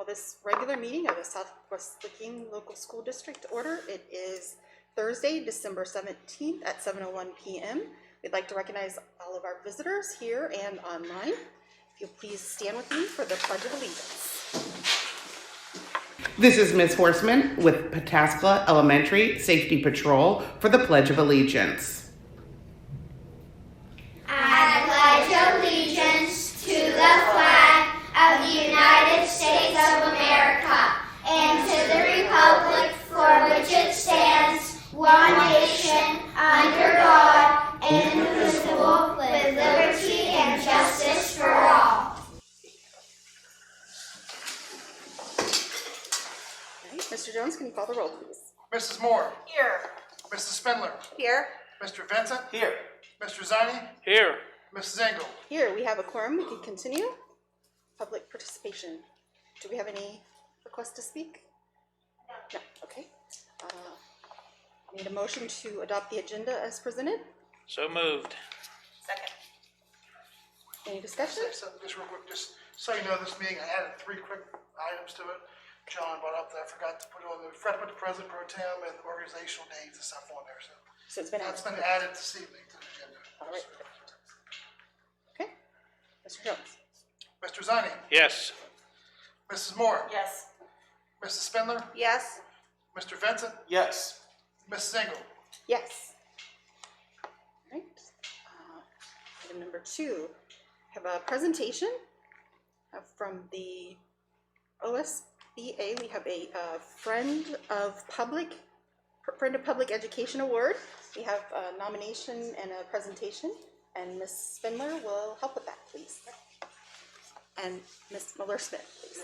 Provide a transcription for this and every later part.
this regular meeting of the Southwest Licking Local School District order. It is Thursday, December 17th at 7:01 p.m. We'd like to recognize all of our visitors here and online. If you'll please stand with me for the Pledge of Allegiance. This is Ms. Horseman with Pataskla Elementary Safety Patrol for the Pledge of Allegiance. I pledge allegiance to the flag of the United States of America and to the republic for which it stands, one nation, under God, indivisible, with liberty and justice for all. Mr. Jones, can you call the roll, please? Mrs. Moore. Here. Mrs. Spindler. Here. Mr. Vincent. Here. Mr. Zani. Here. Mrs. Engel. Here, we have a quorum. We can continue. Public participation. Do we have any requests to speak? No. Okay. Need a motion to adopt the agenda as presented. So moved. Second. Any discussion? So just real quick, just so you know, this meeting, I added 3 quick items to it. John brought up that I forgot to put on the Fred President Pro Tem and organizational days and stuff on there. So it's been That's added. been added this evening to the agenda. All right. Okay. Mr. Jones. Mr. Zani. Yes. Mrs. Moore. Yes. Mrs. Spindler. Yes. Mr. Vincent. Yes. Mrs. Engel. Yes. All right. Item number 2, have a presentation from the OSBA. We have a Friend of Public Education Award. We have a nomination and a presentation, and Ms. Spindler will help with that, please. And Ms. Miller-Smith, please.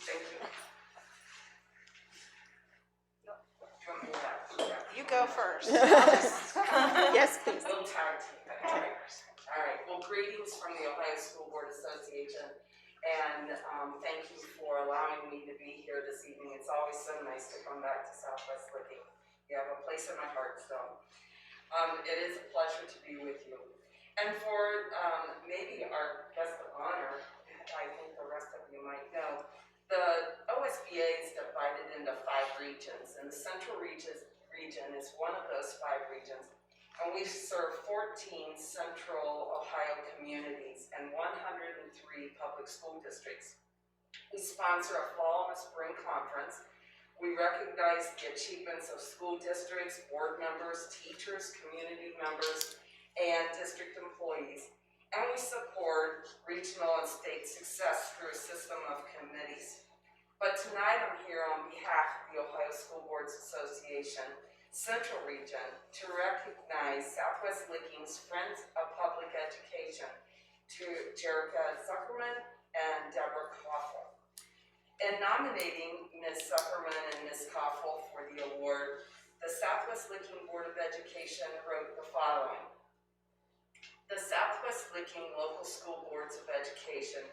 Thank you. You go first. Yes, please. Little tag team. All right. Well, greetings from the Ohio School Board Association, and thank you for allowing me to be here this evening. It's always so nice to come back to Southwest Licking. You have a place in my heart still. It is a pleasure to be with you. And for maybe our guest of honor, I think the rest of you might know, the OSBA is divided into 5 regions, and the Central region is one of those 5 regions. And we serve 14 Central Ohio communities and 103 public school districts. We sponsor a fall and a spring conference. We recognize the achievements of school districts, board members, teachers, community members, and district employees. And we support regional and state success through a system of committees. But tonight I'm here on behalf of the Ohio School Boards Association Central Region to recognize Southwest Licking's Friends of Public Education to Jerica Zuckerman and Deborah Koffel. In nominating Ms. Zuckerman and Ms. Koffel for the award, the Southwest Licking Board of Education wrote the following. The Southwest Licking Local School Boards of Education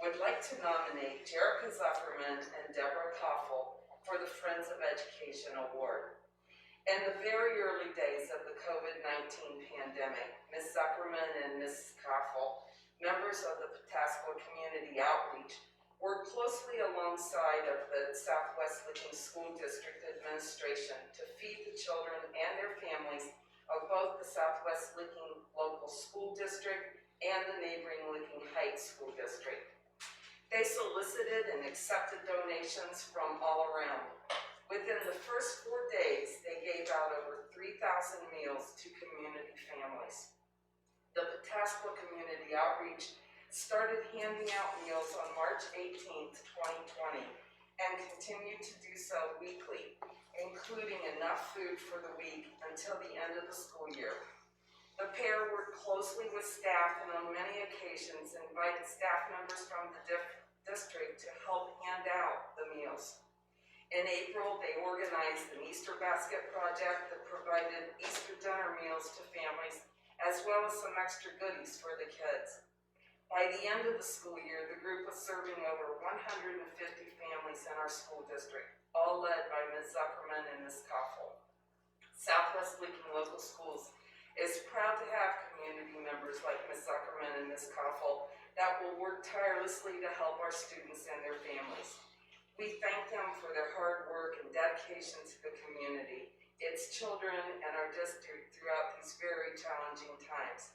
would like to nominate Jerica Zuckerman and Deborah Koffel for the Friends of Education Award. In the very early days of the COVID-19 pandemic, Ms. Zuckerman and Ms. Koffel, members of the Pataskla Community Outreach, worked closely alongside of the Southwest Licking School District Administration to feed the children and their families of both the Southwest Licking Local School District and the neighboring Licking Heights School District. They solicited and accepted donations from all around. Within the first 4 days, they gave out over 3,000 meals to community families. The Pataskla Community Outreach started handing out meals on March 18th, 2020, and continued to do so weekly, including enough food for the week until the end of the school year. The pair worked closely with staff and on many occasions invited staff members from the district to help hand out the meals. In April, they organized an Easter basket project that provided Easter dinner meals to families, as well as some extra goodies for the kids. By the end of the school year, the group was serving over 150 families in our school district, all led by Ms. Zuckerman and Ms. Koffel. Southwest Licking Local Schools is proud to have community members like Ms. Zuckerman and Ms. Koffel that will work tirelessly to help our students and their families. We thank them for their hard work and dedication to the community, its children, and our district throughout these very challenging times.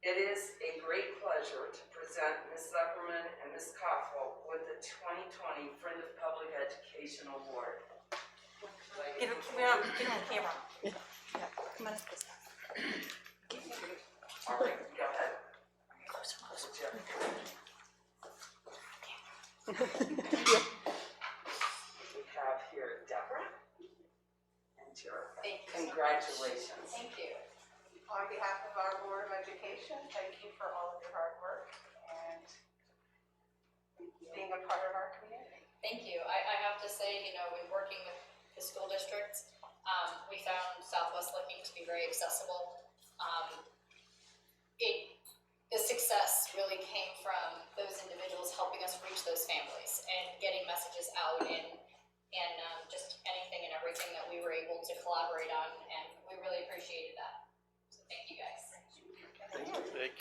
It is a great pleasure to present Ms. Zuckerman and Ms. Koffel with the 2020 Friend of Public Education Award. Get him on camera. Come on up this way. All right, go ahead. We have here Deborah and Jerry. Thank you. Congratulations. Thank you. On behalf of our Board of Education, thank you for all of your hard work and being a part of our community. Thank you. I have to say, you know, when working with the school districts, we found Southwest Licking to be very accessible. The success really came from those individuals helping us reach those families and getting messages out and just anything and everything that we were able to collaborate on, and we really appreciated that. So thank you guys. Thank you. Congratulations.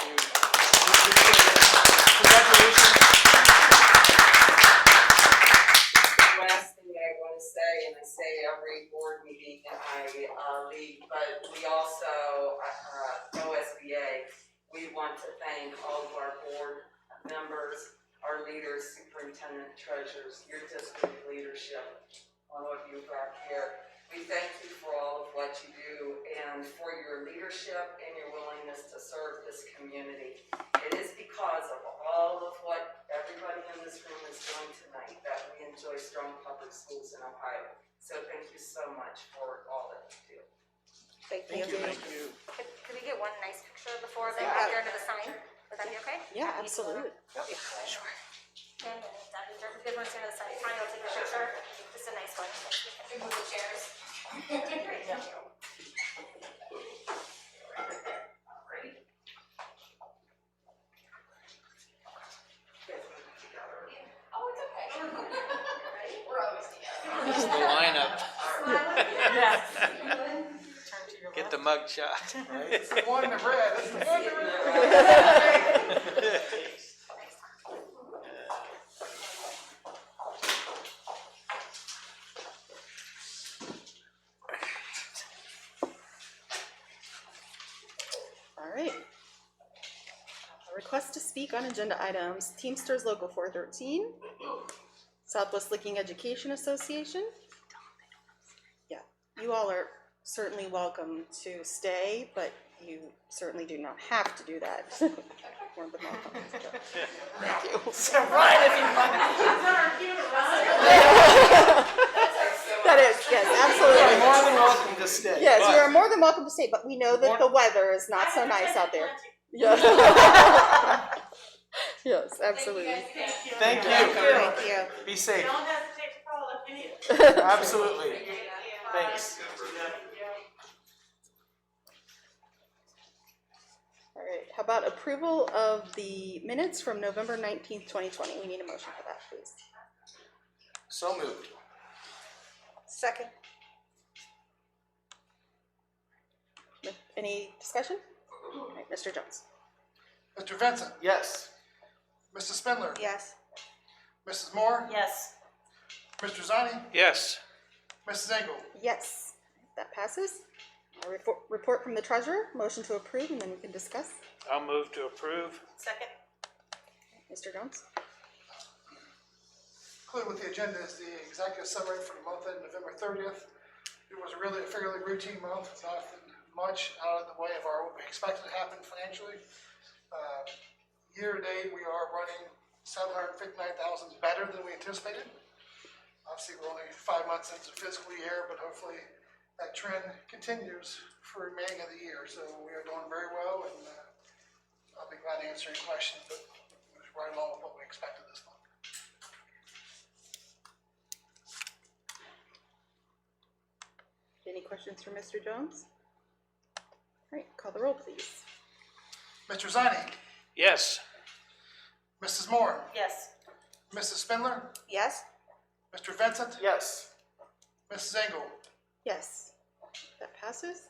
Last thing I want to say, and I say every board meeting I lead, but we also, OSBA, we want to thank all of our board members, our leaders, superintendent, treasurers, your district leadership, all of you back here. We thank you for all of what you do and for your leadership and your willingness to serve this community. It is because of all of what everybody in this room is doing tonight that we enjoy strong public schools in Ohio. So thank you so much for all that you do. Thank you. Thank you. Could we get one nice picture before they walk under the sign? Would that be okay? Yeah, absolutely. Sure. And Debbie, if you guys want to stand on the side, Tanya will take a picture. Just a nice one. Remove the chairs. Great, thank you. Oh, it's okay. We're always together. This is the lineup. Yes. Get the mug shot. It's the one in the red, it's the one in the red. All right. A request to speak on agenda items, Teamsters Local 413, Southwest Licking Education Association. Yeah, you all are certainly welcome to stay, but you certainly do not have to do that. More than welcome. So Ryan, if you want. That is, yes, absolutely. You're more than welcome to stay. Yes, but you are more than welcome to stay, but we know that the weather is not so nice out there. Yes. Yes, absolutely. Thank you. Thank you. Be safe. Don't hesitate to call if you need it. Absolutely. Thanks. All right, how about approval of the minutes from November 19th, 2020? We need a motion for that, please. So moved. Second. Any discussion? All right, Mr. Jones. Mr. Vincent, Yes. Mrs. Spindler, Yes. Mrs. Moore, Yes. Mr. Zani, Yes. Mrs. Engel. Yes, that passes. A report from the treasurer, motion to approve, and then we can discuss. I'll move to approve. Second. Mr. Jones? Included with the agenda is the executive summary for the month ending November 30th. It was really a fairly routine month, nothing much out of the way of what we expected to happen financially. Year to date, we are running $759,000 better than we anticipated. Obviously, we're only 5 months into the fiscal year, but hopefully that trend continues for the remaining of the year. So we are doing very well, and I'll be glad to answer any questions, but it was right along with what we expected this month. Any questions for Mr. Jones? All right, call the roll, please. Mr. Zani, Yes. Mrs. Moore, Yes. Mrs. Spindler, Yes. Mr. Vincent, Yes. Mrs. Engel. Yes, that passes.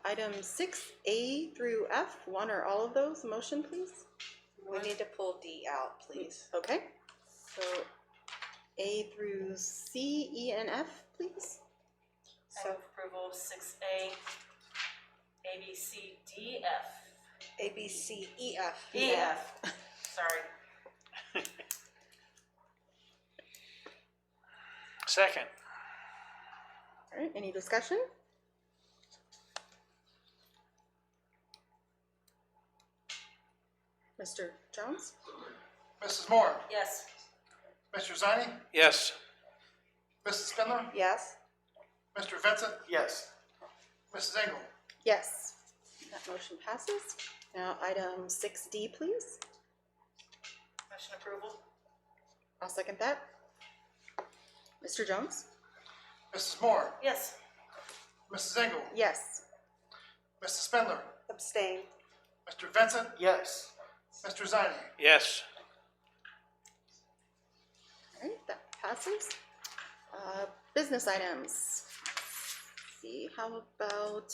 Items 6A through F, one or all of those, motion please. We need to pull D out, please. Okay, so A through C, E, and F, please. I move approval of 6A, A, B, C, D, F. A, B, C, E, F. E, F. Sorry. Second. All right, any discussion? Mr. Jones? Mrs. Moore, Yes. Mr. Zani, Yes. Mrs. Spindler, Yes. Mr. Vincent, Yes. Mrs. Engel. Yes. That motion passes. Now, item 6D, please. Motion approval? I'll second that. Mr. Jones? Mrs. Moore, Yes. Mrs. Engel, Yes. Mrs. Spindler, Abstain. Mr. Vincent, Yes. Mr. Zani. Yes. All right, that passes. Business items. Let's see, how about?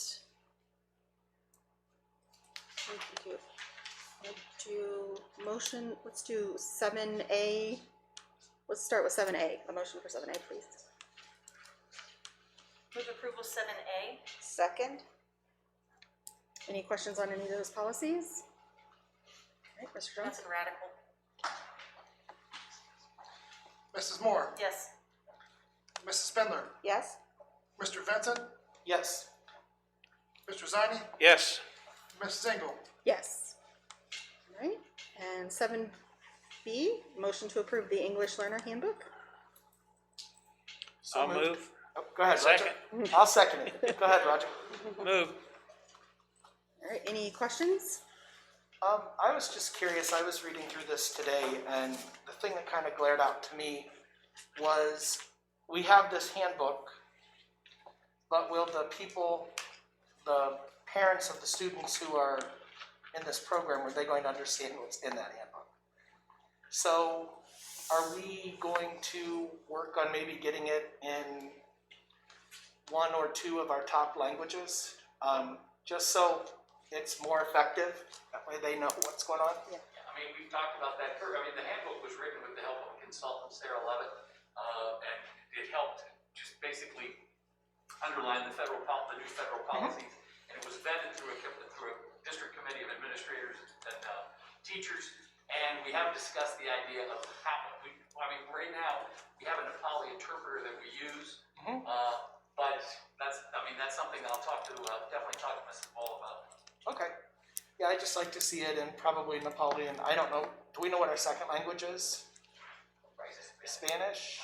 Let's do 7A. Let's start with 7A. A motion for 7A, please. Move approval 7A. Second. Any questions on any of those policies? All right, Mr. Jones? Nothing radical. Mrs. Moore, Yes. Mrs. Spindler, Yes? Mr. Vincent, Yes. Mr. Zani, Yes. Mrs. Engel. Yes. All right, and 7B, motion to approve the English Learner Handbook. I'll move. Oh, go ahead, Roger. Second. I'll second it. Go ahead, Roger. Move. All right, any questions? I was just curious, I was reading through this today, and the thing that kind of glared out to me was, we have this handbook, but will the parents of the students who are in this program, are they going to understand what's in that handbook? So, are we going to work on maybe getting it in one or two of our top languages? Just so it's more effective, that way they know what's going on. I mean, we've talked about that. I mean, the handbook was written with the help of consultant Sarah Levitt, and it helped just basically underline the new federal policies. And it was vetted through a district committee of administrators and teachers. And we have discussed the idea of how right now we have a Nepali interpreter that we use, but that's something that I'll definitely talk to Mrs. Ball about. Okay. Yeah, I'd just like to see it in probably Nepali, and I don't know, do we know what our second language is? Spanish?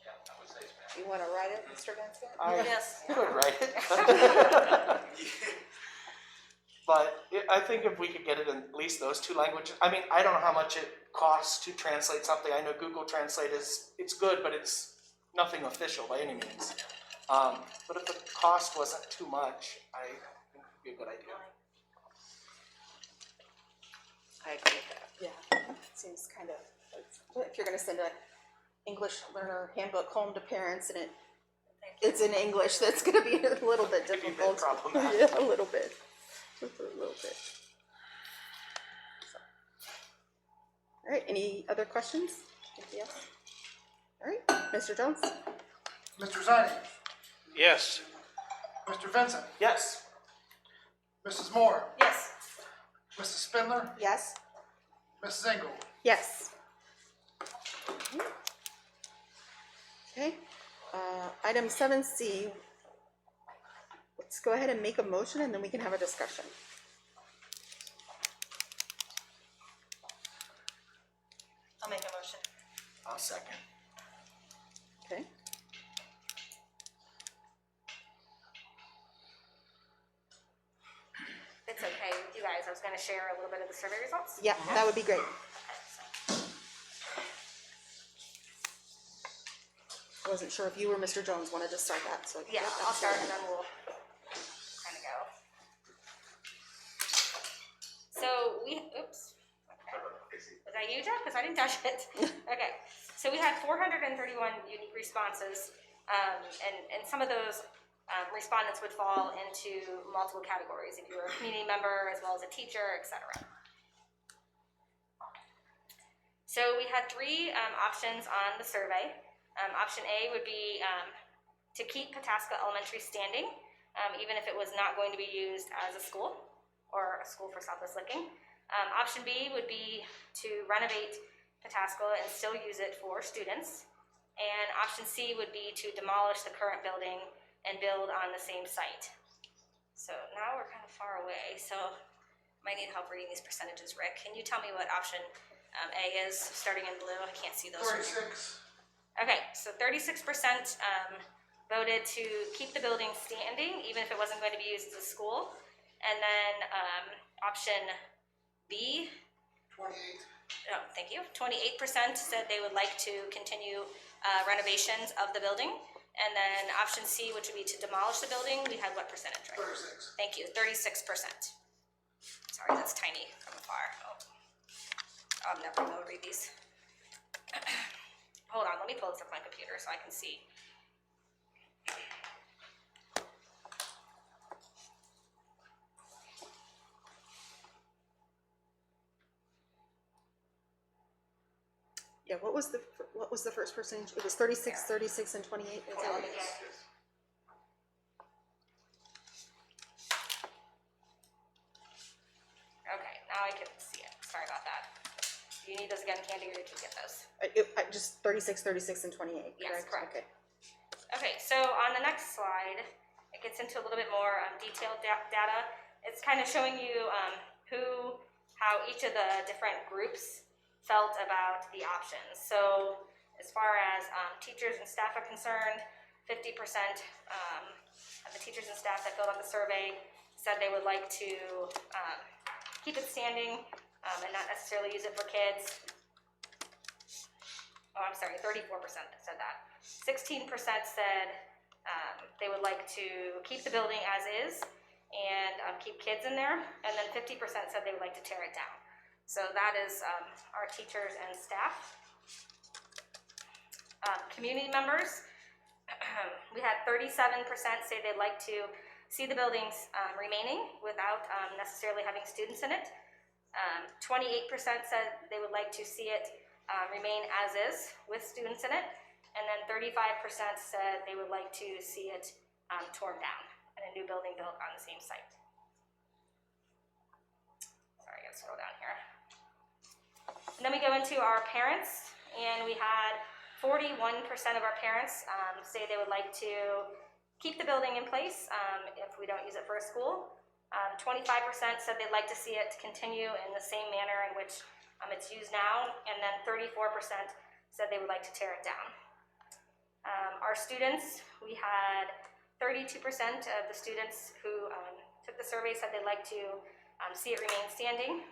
Yeah, I would say Spanish. You want to write it, Mr. Vincent? I Yes. could write it. But I think if we could get it in at least those two languages, I mean, I don't know how much it costs to translate something. I know Google Translate it's good, but it's nothing official by any means. But if the cost wasn't too much, I think it would be a good idea. I agree with that. Yeah, it seems kind of, if you're gonna send a English learner handbook home to parents and it's in English, that's gonna be a little bit Could be a bit difficult. problematic. Yeah, a little bit. Just a little bit. So. All right, any other questions? Yes. All right, Mr. Jones? Mr. Zani, Yes. Mr. Vincent, Yes. Mrs. Moore, Yes. Mrs. Spindler, Yes. Mrs. Engel. Yes. Okay, item 7C. Let's go ahead and make a motion and then we can have a discussion. I'll make a motion. I'll second. Okay. It's okay with you guys, I was gonna share a little bit of the survey results. Yeah, that would be great. I wasn't sure if you or Mr. Jones wanted to start that, so. Yeah, yep, I'll start absolutely. and then we'll kind of go. So oops. Was that you, Jeff? Because I didn't touch it. Okay, so we had 431 unique responses, and some of those respondents would fall into multiple categories. If you were a community member, as well as a teacher, etc. So we had three options on the survey. Option A would be to keep Pataska Elementary standing, even if it was not going to be used as a school or a school for Southwest Licking. Option B would be to renovate Pataska and still use it for students. And option C would be to demolish the current building and build on the same site. So now we're kind of far away, so might need help reading these percentages. Rick, can you tell me what option A is, starting in blue? I can't see those. 36. Okay, so 36% voted to keep the building standing, even if it wasn't going to be used as a school. And then option B, 28. no, thank you, 28% said they would like to continue renovations of the building. And then option C, which would be to demolish the building, we had what percentage, right? 36. Thank you, 36%. Sorry, that's tiny from afar. Oh. I'm never gonna be able to read these. Hold on, let me pull this up on my computer so I can see. Yeah, what was the first percentage? It was 36, 36, and 28. Is that what it is? Okay, now I can see it. Sorry about that. Do you need those again, Candy, or did you get those? Just 36, 36, and 28. Yes, correct. Okay. Okay, so on the next slide, it gets into a little bit more detailed data. It's kind of showing you how each of the different groups felt about the options. So as far as teachers and staff are concerned, 50% of the teachers and staff that filled out the survey said they would like to keep it standing and not necessarily use it for kids. Oh, I'm sorry, 34% said that. 16% said they would like to keep the building as is and keep kids in there, and then 50% said they would like to tear it down. So that is our teachers and staff. Community members, we had 37% say they'd like to see the buildings remaining without necessarily having students in it. 28% said they would like to see it remain as is with students in it. And then 35% said they would like to see it torn down and a new building built on the same site. Sorry, I gotta scroll down here. And then we go into our parents, and we had 41% of our parents say they would like to keep the building in place if we don't use it for a school. 25% said they'd like to see it continue in the same manner in which it's used now, and then 34% said they would like to tear it down. Our students, we had 32% of the students who took the survey said they'd like to see it remain standing.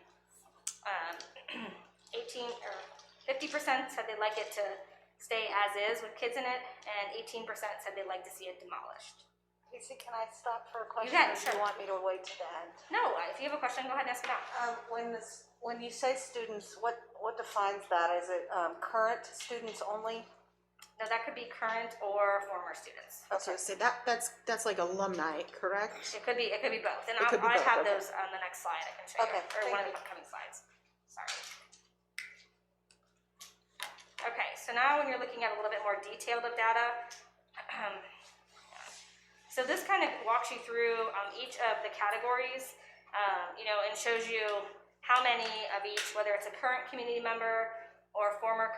50% said they'd like it to stay as is with kids in it, and 18% said they'd like to see it demolished. Casey, can I stop for a question? can, or do sure. you want me to wait to the end? No, if you have a question, go ahead and ask it now. When you say students, what defines that? Is it current students only? No, that could be current or former students. Okay, so that's like alumni, correct? It could be both, and It could be I both, have okay. those on the next slide. I can show you, Okay, or one of thank the upcoming slides. Sorry. Okay, so now when you're looking at a little bit more detailed of data, so this kind of walks you through each of the categories, and shows you how many of each, whether it's a current community member or a former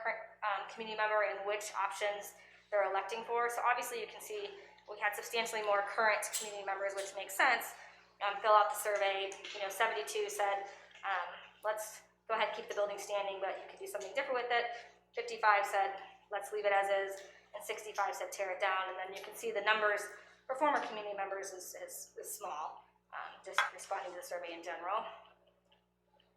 community member, and which options they're electing for. So obviously you can see we had substantially more current community members, which makes sense. Fill out the survey, 72 said, let's go ahead and keep the building standing, but you could do something different with it. 55 said, let's leave it as is, and 65 said tear it down. And then you can see the numbers for former community members is small, just responding to the survey in general.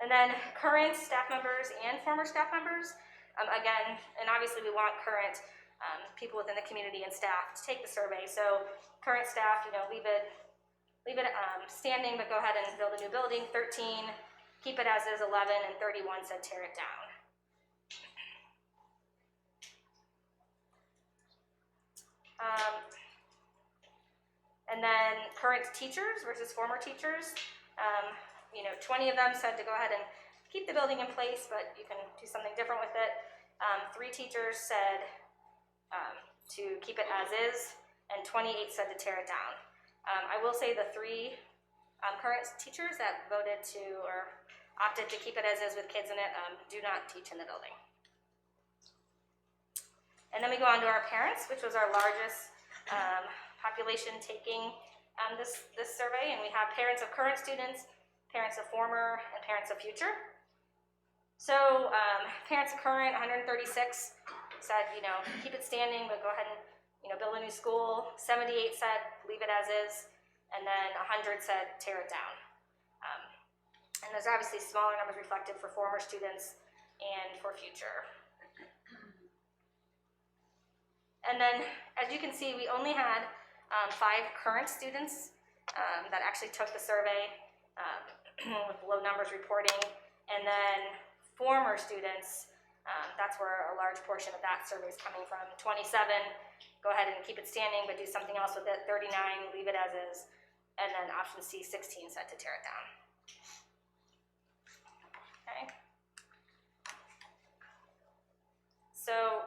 And then current staff members and former staff members, again, and obviously we want current people within the community and staff to take the survey. So current staff, leave it standing, but go ahead and build a new building. 13, keep it as is. 11, and 31 said tear it down. And then current teachers versus former teachers, 20 of them said to go ahead and keep the building in place, but you can do something different with it. 3 teachers said to keep it as is, and 28 said to tear it down. I will say the 3 current teachers that voted to or opted to keep it as is with kids in it do not teach in the building. And then we go on to our parents, which was our largest population taking this survey, and we have parents of current students, parents of former, and parents of future. So parents of current, 136 said, keep it standing, but go ahead and, build a new school. 78 said leave it as is, and then 100 said tear it down. And there's obviously smaller numbers reflected for former students and for future. And then, as you can see, we only had 5 current students that actually took the survey with low numbers reporting, and then former students, that's where a large portion of that survey is coming from. 27, go ahead and keep it standing, but do something else with it. 39, leave it as is. And then option C, 16, said to tear it down. Okay. So,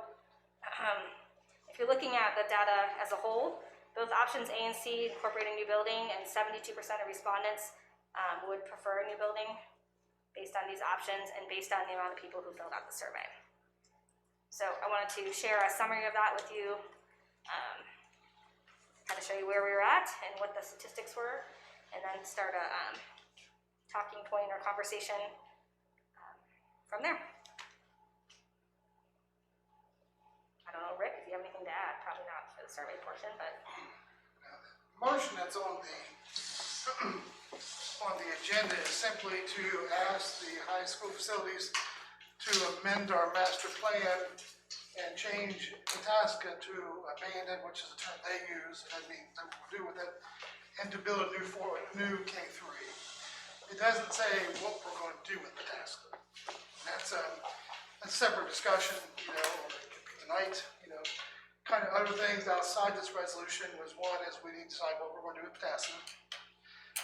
if you're looking at the data as a whole, both options A and C incorporate a new building, and 72% of respondents would prefer a new building based on these options and based on the amount of people who filled out the survey. So I wanted to share a summary of that with you, kind of show you where we were at and what the statistics were, and then start a talking point or conversation from there. I don't know, Rick, if you have anything to add, probably not for the survey portion, but. Motion that's on the agenda is simply to ask the high school facilities to amend our master plan and change Pataska to abandon, which is a term they use, and that means nothing to do with it, and to build a new K3. It doesn't say what we're going to do with Pataska. That's a separate discussion, tonight, kind of other things outside this resolution was one is we need to decide what we're going to do with Pataska.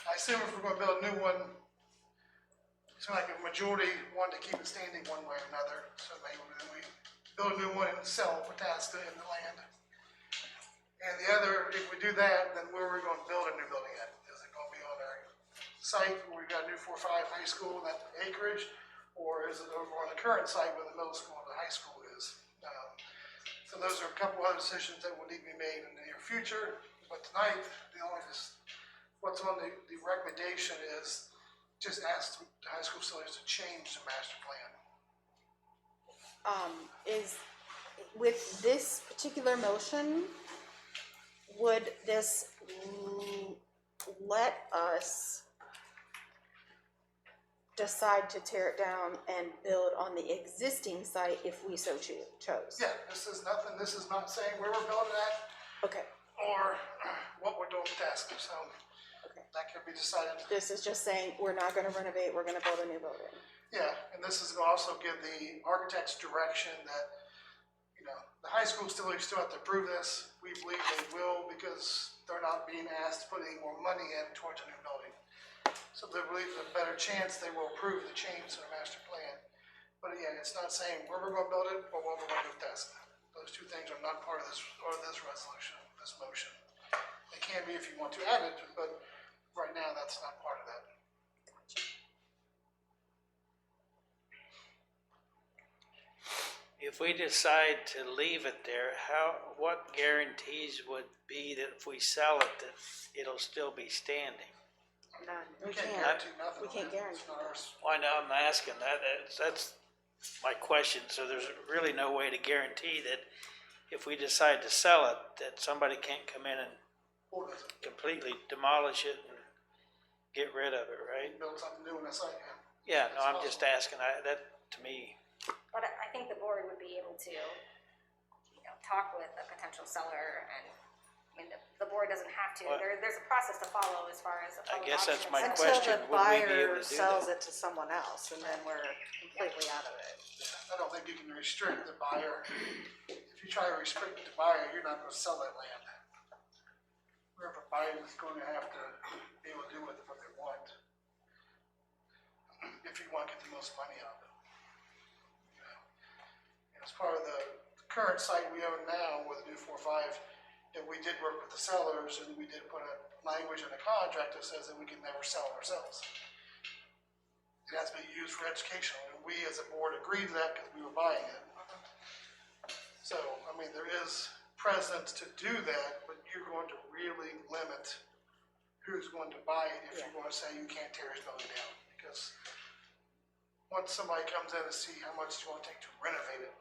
I assume if we're going to build a new one, it's like a majority want to keep it standing one way or another. So maybe we build a new one and sell Pataska in the land. And the other, if we do that, then where are we going to build a new building at? Is it going to be on our site where we've got a new 4-5 high school, that acreage, or is it over on the current site where the middle school and the high school is? So those are a couple other decisions that will need to be made in the near future. But tonight, what's on the recommendation is just ask the high school facilities to change the master plan. Is, with this particular motion, would this let us decide to tear it down and build on the existing site if we so chose? Yeah, this is not saying where we're building at Okay, or what we're doing with Pataska, so okay. that can be decided. This is just saying we're not gonna renovate, we're gonna build a new building. Yeah, and this is gonna also give the architects direction that, the high school still have to approve this. We believe they will because they're not being asked to put any more money in towards a new building. So they believe there's a better chance they will approve the change to the master plan. But again, it's not saying where we're gonna build it or what we're gonna do with Pataska. Those two things are not part of this resolution, this motion. They can be if you want to add it, but right now that's not part of that. If we decide to leave it there, what guarantees would be that if we sell it, that it'll still be standing? None. We can't can't. guarantee nothing. We can't on that. guarantee. It's not ours. Why now I'm asking that, that's my question. So there's really no way to guarantee that if we decide to sell it, that somebody can't come in and Or does it completely demolish it and get rid of it, right? build something new on that site? Yeah, no, I'm just asking, that, to me, But I think the board would be able to, talk with a potential seller, and, the board doesn't have to. Well- There's a process to follow as far as. I guess that's my options. question. Until the Would we be able buyer to do sells that? it to someone else, and then we're completely out of it. I don't think you can restrict the buyer. If you try to restrict the buyer, you're not gonna sell that land. Whoever buys is gonna have to be able to do with it what they want. If you want to get the most money out of it. As part of the current site we own now with the new 4-5, that we did work with the sellers and we did put a language in the contract that says that we can never sell it ourselves. It has to be used for educational, and we as a board agreed to that because we were buying it. So, I mean, there is precedence to do that, but you're going to really limit who's going to buy it if you're going to say you can't tear this building down. Because once somebody comes in to see how much it's going to take to renovate it,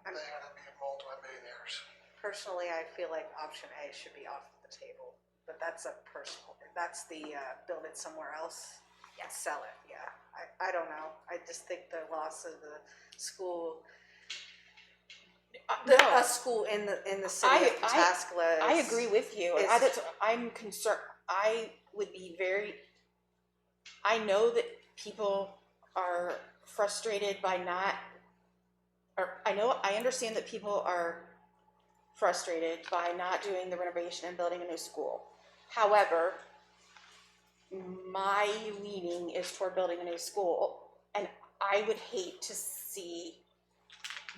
they gotta be multi-millionaires. Personally, I feel like option A should be off the table, but that's the build it somewhere else and sell it, yeah. I don't know, I just think the loss of the school, a school in the city of Pataskala I agree with you. is- I'm concerned, I would be very, I know that people are frustrated by not, or I understand that people are frustrated by not doing the renovation and building a new school. However, my leaning is toward building a new school, and I would hate to see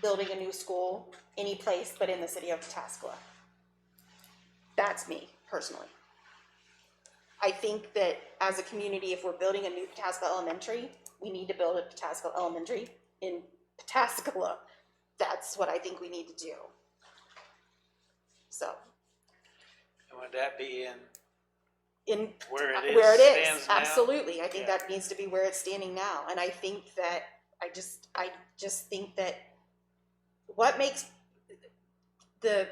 building a new school any place but in the city of Pataskala. That's me, personally. I think that as a community, if we're building a new Pataskala Elementary, we need to build a Pataskala Elementary in Pataskala. That's what I think we need to do. So, And would that be in where it is? where it is, stands now? absolutely. I think Yeah. that needs to be where it's standing now. And I think that I just think that what makes the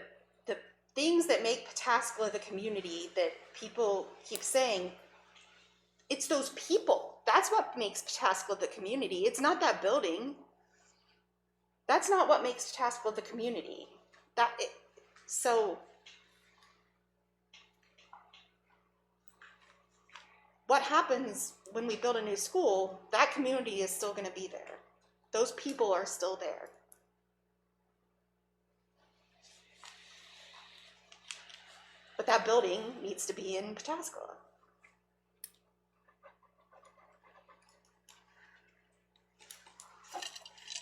things that make Pataskala the community that people keep saying, it's those people. That's what makes Pataskala the community. It's not that building. That's not what makes Pataskala the community. So what happens when we build a new school, that community is still going to be there. Those people are still there. But that building needs to be in Pataskala.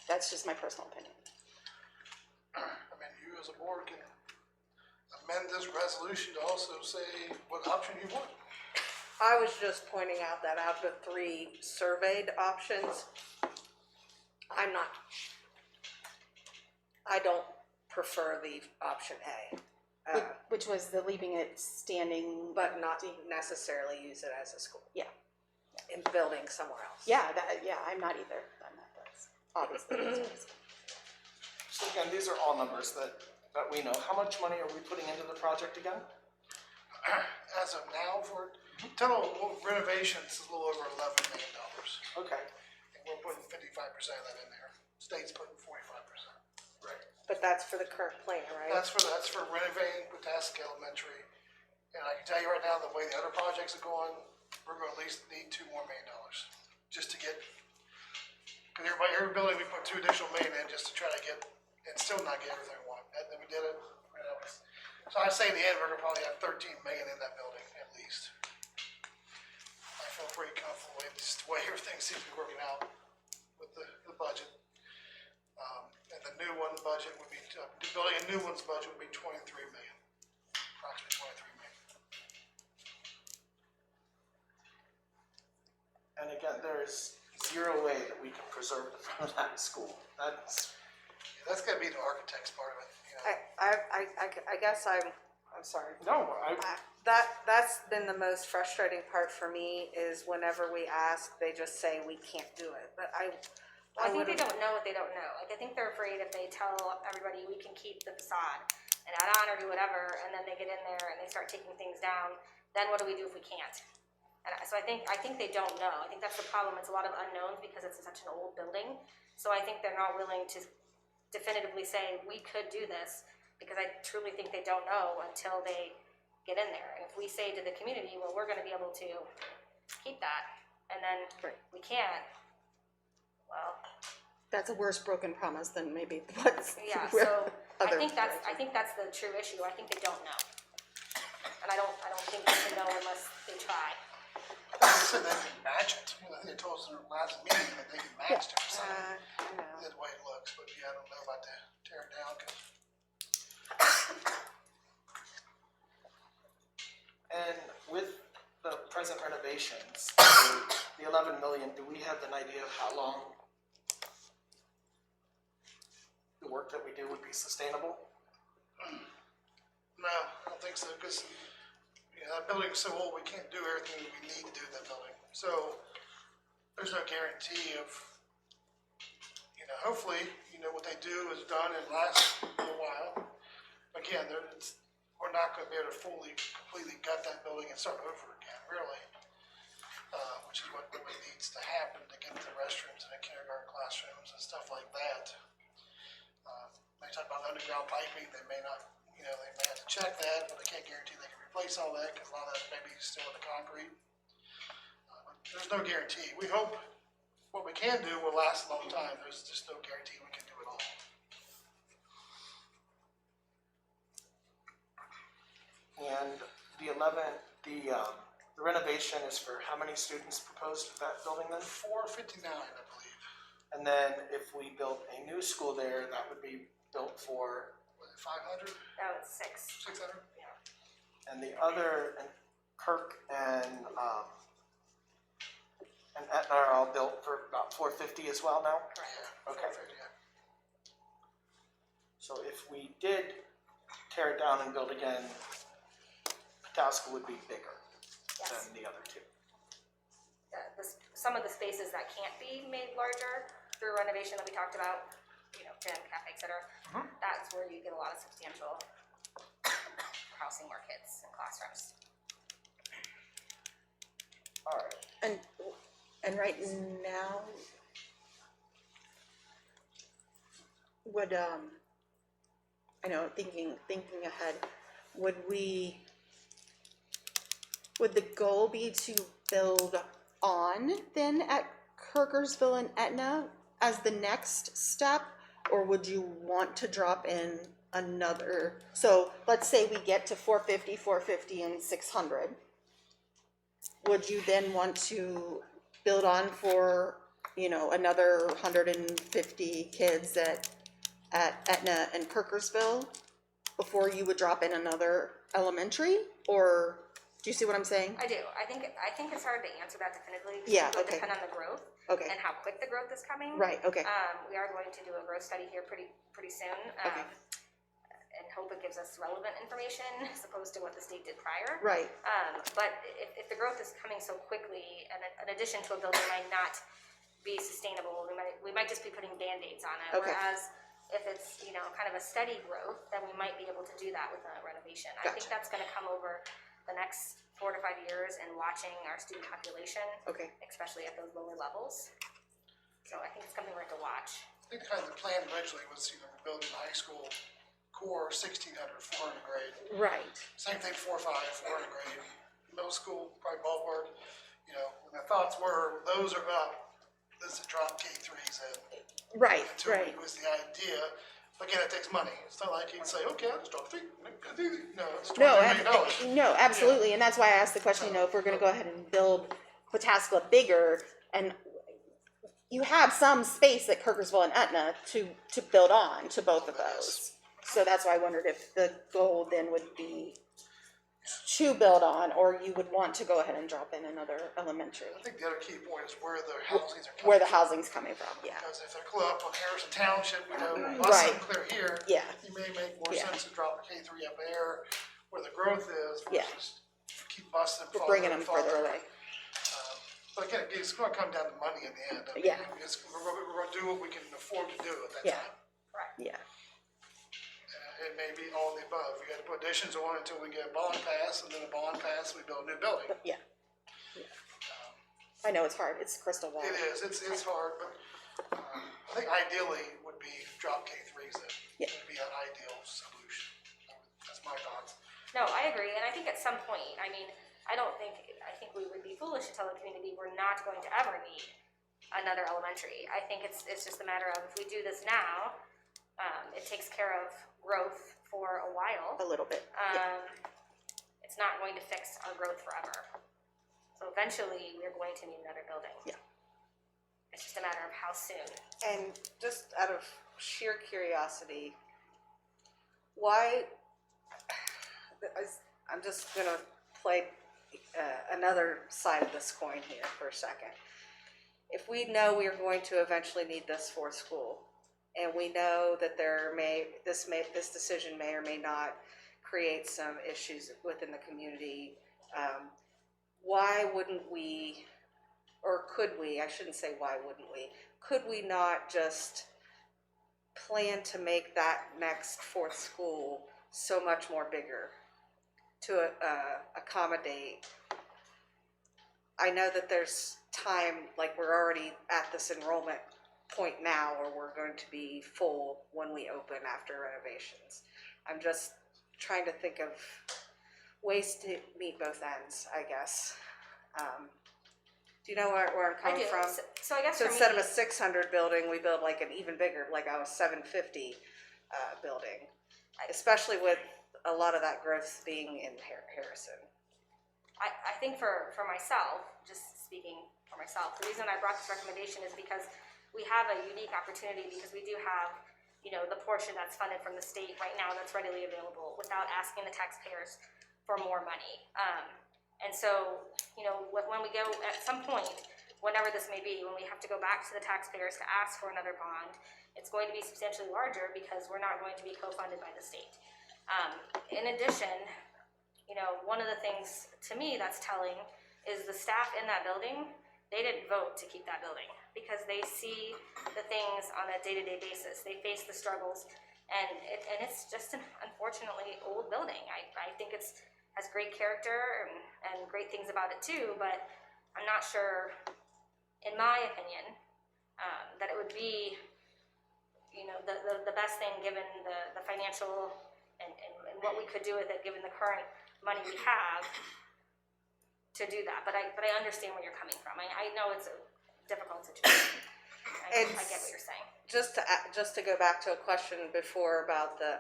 That's just my personal opinion. I mean, you as a board can amend this resolution to also say what option you want. I was just pointing out that out of the 3 surveyed options, I don't prefer the option A. Which was the leaving it standing. But not necessarily use it as a school. Yeah. In building somewhere else. Yeah, I'm not either. That's obviously. So again, these are all numbers that we know. How much money are we putting into the project again? As of now, for total renovations is a little over $11 million. Okay. And we're putting 55% of that in there. State's putting 45%. Right. But that's for the current plan, right? That's for renovating Pataskala Elementary. And I can tell you right now, the way the other projects are going, we're gonna at least need $2 more million just to get, cause every building we put 2 additional million in just to try to get, and still not get everything we want. And then we did it, you know, so I'd say in the end, we're gonna probably have 13 million in that building at least. I feel pretty comfortable with just the way everything seems to be working out with the budget. And the new one budget would be, building a new one's budget would be 23 million, approximately 23 million. And again, there is zero way that we can preserve the front of that school. That's That's gotta be the architect's part of it, you know. I guess I'm sorry. no. That's been the most frustrating part for me is whenever we ask, they just say we can't do it. But I think they would've- don't know what they don't know. Like, I think they're afraid if they tell everybody we can keep the facade and add on or do whatever, and then they get in there and they start taking things down, then what do we do if we can't? And so I think they don't know. I think that's the problem. It's a lot of unknowns because it's such an old building. So I think they're not willing to definitively say we could do this because I truly think they don't know until they get in there. And if we say to the community, well, we're going to be able to keep that, and then we can't, well, That's a worse broken promise than maybe what's. yeah. So I other think that's the true issue. I think they don't know, and I don't think they can know unless they try. They said they can match it. I think they told us in our last meeting that they can match it or something. I know. That's the way it looks, but yeah, I don't know about the tear it down, 'cause And with the present renovations, the 11 million, do we have an idea of how long the work that we do would be sustainable? no, I don't think so, because, that building's so old, we can't do everything that we need to do in that building. So, there's no guarantee of, hopefully, what they do is done and lasts a little while. Again, we're not gonna be able to completely gut that building and start over again, really. Which is what really needs to happen to get the restrooms and the kindergarten classrooms and stuff like that. They talk about underground piping, they may not, they may have to check that, but they can't guarantee they can replace all that, because a lot of that may be still in the concrete. There's no guarantee. We hope what we can do will last a long time. There's just no guarantee we can do it all. And the renovation is for how many students proposed at that building then? 459, I believe. And then if we built a new school there, that would be built for, Was it 500? That was 6. 600? and the other, and Kirk and Etna are all built for about 450 as well now? Yeah. Okay. 450, yeah. So if we did tear it down and build again, Pataska would be bigger Yes. than the other two. Some of the spaces that can't be made larger through renovation that we talked about, gym, cafe, et cetera, that's where you get a lot of substantial housing more kids in classrooms. All right. And right now, would, I know, thinking ahead, would the goal be to build on then at Kirkersville and Etna as the next step? Or would you want to drop in another, so let's say we get to 450, and 600. Would you then want to build on for, another 150 kids at Etna and Kirkersville before you would drop in another elementary? Or, do you see what I'm saying? I do. I think it's hard to answer that definitively. Yeah, It would okay. depend on the growth Okay, and how quick the growth is coming. right, okay, We are going to do a growth study here pretty soon. Okay. And hope it gives us relevant information as opposed to what the state did prior. right, But if the growth is coming so quickly, and an addition to a building might not be sustainable, we might just be putting Band-Aids on it. Okay. Whereas if it's, kind of a steady growth, then we might be able to do that with a renovation. I think Gotcha. that's gonna come over the next 4 to 5 years and watching our student population, okay, especially at those lower levels. So I think it's something we're to watch. I think the plan originally was, building the high school core 1600, 400 grade. right, Same thing, 4-5, 400 grade. Middle school, probably ballpark. And the thoughts were, those are up. This is drop K3s in. right, Until right. it was the idea. Again, it takes money. It's not like you can say, okay, I'll just drop 3. No, it's $20 million. No, absolutely, and that's why I asked the question, if we're gonna go ahead and build Pataskla bigger, and you have some space at Kirkersville and Etna to build on to both of those. So that's why I wondered if the goal then would be to build on, or you would want to go ahead and drop in another elementary, I think the other key point is where the housings are coming where the from. housing's coming from, yeah, Because if they're clear up on Harrison Township, Right. bus them clear here, yeah, it may make more Yeah. sense to drop a K3 up there where the growth is Yeah. versus keep busing them we're farther bringing and them further farther. away, But again, it's gonna come down to money in the end. I mean, Yeah. We're gonna do what we can afford to do at that Yeah. time. yeah, It may be all of the above. We gotta put additions on until we get a bond pass, and then a bond pass, we build a new building. yeah. I know it's hard, it's crystal ball. It is, it's hard, but I think ideally would be drop K3s in. Yeah. Would be an ideal solution. That's my thoughts. No, I agree, and I think at some point, I think we would be foolish to tell the community we're not going to ever need another elementary. I think it's just a matter of, if we do this now, it takes care of growth for a while. A little bit, yeah. It's not going to fix our growth forever. So eventually, we're going to need another building. Yeah. It's just a matter of how soon. And just out of sheer curiosity, why, I'm just gonna play another side of this coin here for a second. If we know we are going to eventually need this for school, and we know that this decision may or may not create some issues within the community, why wouldn't we, or could we, I shouldn't say why wouldn't we, could we not just plan to make that next fourth school so much more bigger to accommodate? I know that there's time, like we're already at this enrollment point now where we're going to be full when we open after renovations. I'm just trying to think of ways to meet both ends, I guess. Do you know where I'm I coming do. from? So I guess So for instead me, of a 600 building, we build like an even bigger, like a 750 building, especially with a lot of that growth being in Harrison. I think for myself, just speaking for myself, the reason I brought this recommendation is because we have a unique opportunity, because we do have, the portion that's funded from the state right now that's readily available without asking the taxpayers for more money. And so, when we go at some point, whenever this may be, when we have to go back to the taxpayers to ask for another bond, it's going to be substantially larger because we're not going to be co-funded by the state. In addition, one of the things to me that's telling is the staff in that building, they didn't vote to keep that building because they see the things on a day-to-day basis. They face the struggles, and it's just an unfortunately old building. I think it has great character and great things about it too, but I'm not sure, in my opinion, that it would be, the best thing given the financial and what we could do with it given the current money we have to do that. But I understand where you're coming from. I know it's a difficult situation. I get what you're saying. Just to go back to a question before about the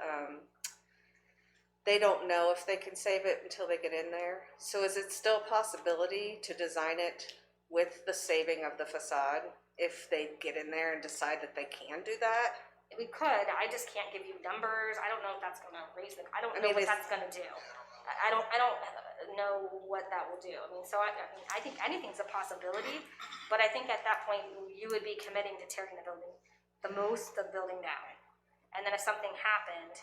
they don't know if they can save it until they get in there. So is it still a possibility to design it with the saving of the facade if they get in there and decide that they can do that? We could. I just can't give you numbers. I don't know if that's going to raise the. I don't know what that's going to do. I don't know what that will do. I think anything's a possibility, but I think at that point you would be committing to tearing the building down, and then if something happened,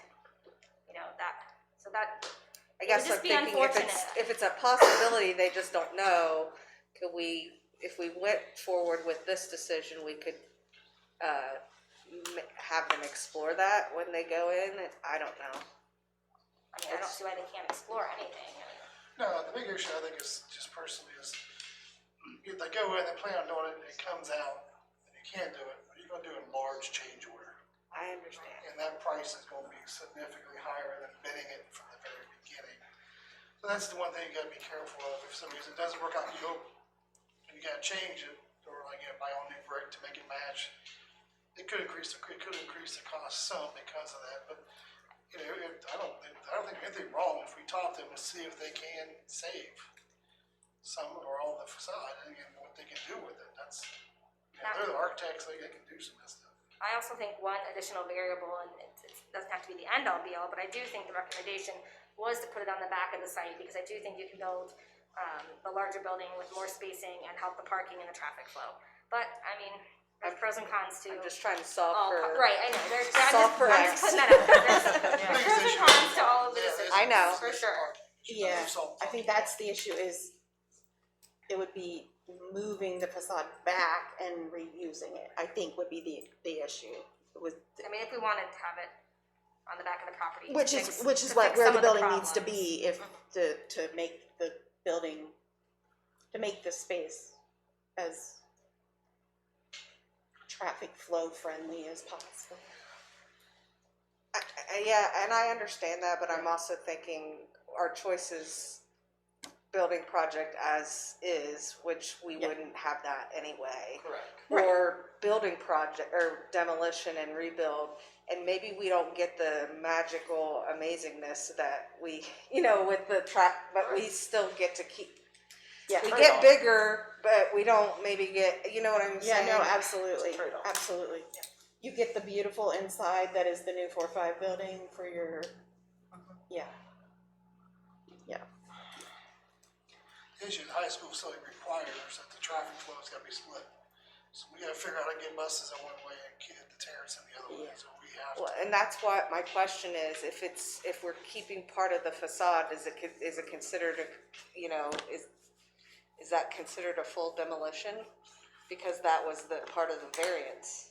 I guess I'm thinking if it's a possibility, they just don't know. Could we, if we went forward with this decision, we could have them explore that when they go in? I don't know. I don't see why they can't explore anything. No, the big issue I think is just personally is if they go in, they plan on doing it, and it comes out, and you can't do it, you're gonna do a large change order. I understand. And that price is gonna be significantly higher than bidding it from the very beginning. So that's the one thing you gotta be careful of. If for some reason it doesn't work out, you go, and you gotta change it, or like, buy all new brick to make it match, it could increase the cost some because of that, but I don't think anything wrong if we taught them to see if they can save some or all of the facade and what they can do with it. That's they're the architects; they can do some of that stuff. I also think one additional variable, and it doesn't have to be the end-all be-all, but I do think the recommendation was to put it on the back of the site because I do think you can build a larger building with more spacing and help the parking and the traffic flow. But there's pros and cons to. I'm just trying to solve for. Right, I know. I'm just putting that out there. There's pros and cons to all of the decisions. I know. For sure. Yeah, I think that's the issue is it would be moving the facade back and reusing it, I think would be the issue. If we wanted to have it on the back of the property. Which is where the building needs to be to make the building, to make the space as traffic flow friendly as possible. Yeah, and I understand that, but I'm also thinking our choices, building project as is, which we wouldn't have that anyway. Correct. Or building project, or demolition and rebuild, and maybe we don't get the magical amazingness that we, with the track, but we still get to keep. Yeah. We get bigger, but we don't maybe get, you know what I'm Yeah, saying? no, absolutely, Trade-off. absolutely. You get the beautiful inside that is the new 4-5 building for your, yeah. The issue the high school facility requires that the traffic flow has gotta be split. So we gotta figure out how to get buses in one way and keep the terrace in the other way, so we have Well, to. and that's what my question is, if we're keeping part of the facade, is it considered a, you know, is that considered a full demolition? Because that was the part of the variance.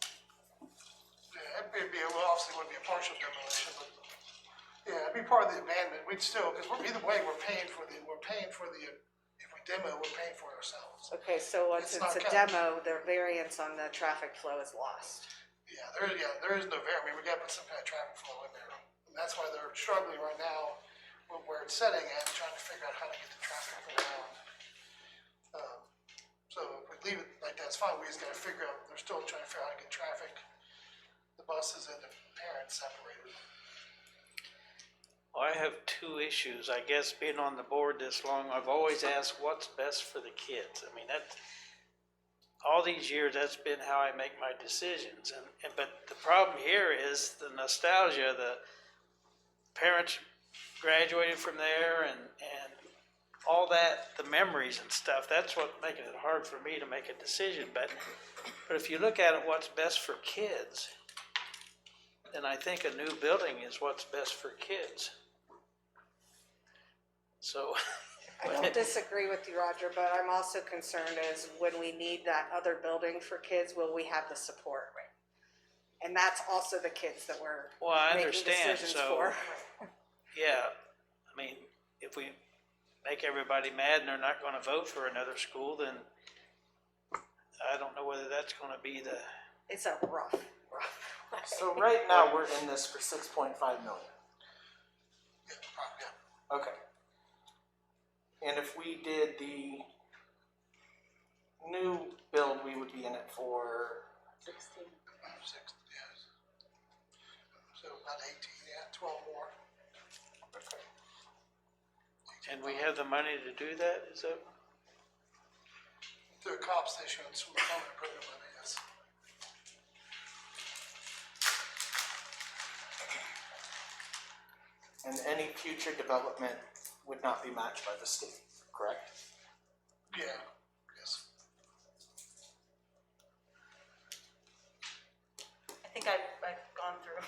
Yeah, it'd be, well, obviously wouldn't be a partial demolition, but, yeah, it'd be part of the abandonment, we'd still, because either way, we're paying for the, if we demo, we're paying for it ourselves. Okay, so once It's it's not a counted. demo, their variance on the traffic flow is lost. Yeah, there is no variance, I mean, we gotta put some kind of traffic flow in there, and that's why they're struggling right now with where it's setting at, trying to figure out how to get the traffic around. So if we leave it like that, it's fine, we just gotta figure out, they're still trying to figure out how to get traffic, the buses and the parents separated. Well, I have two issues. I guess being on the board this long, I've always asked what's best for the kids. I mean, all these years, that's been how I make my decisions. But the problem here is the nostalgia. The parents graduated from there and all that, the memories and stuff. That's what's making it hard for me to make a decision. But if you look at it, what's best for kids, then I think a new building is what's best for kids. So. I don't disagree with you, Roger, but I'm also concerned as when we need that other building for kids, will we have the support? And that's also the kids that we're Well, I making understand, decisions so, for. yeah, I mean, if we make everybody mad and they're not gonna vote for another school, then I don't know whether that's gonna be the, It's a rough. So right now, we're in this for 6.5 million. Yeah, probably, yeah. Okay. And if we did the new build, we would be in it for 6, yes. So about 18, yeah, 12 more. and we have the money to do that, is that? Through a cop station and some home improvement money, yes. and any future development would not be matched by the state, correct? Yeah, yes. I think I've gone through,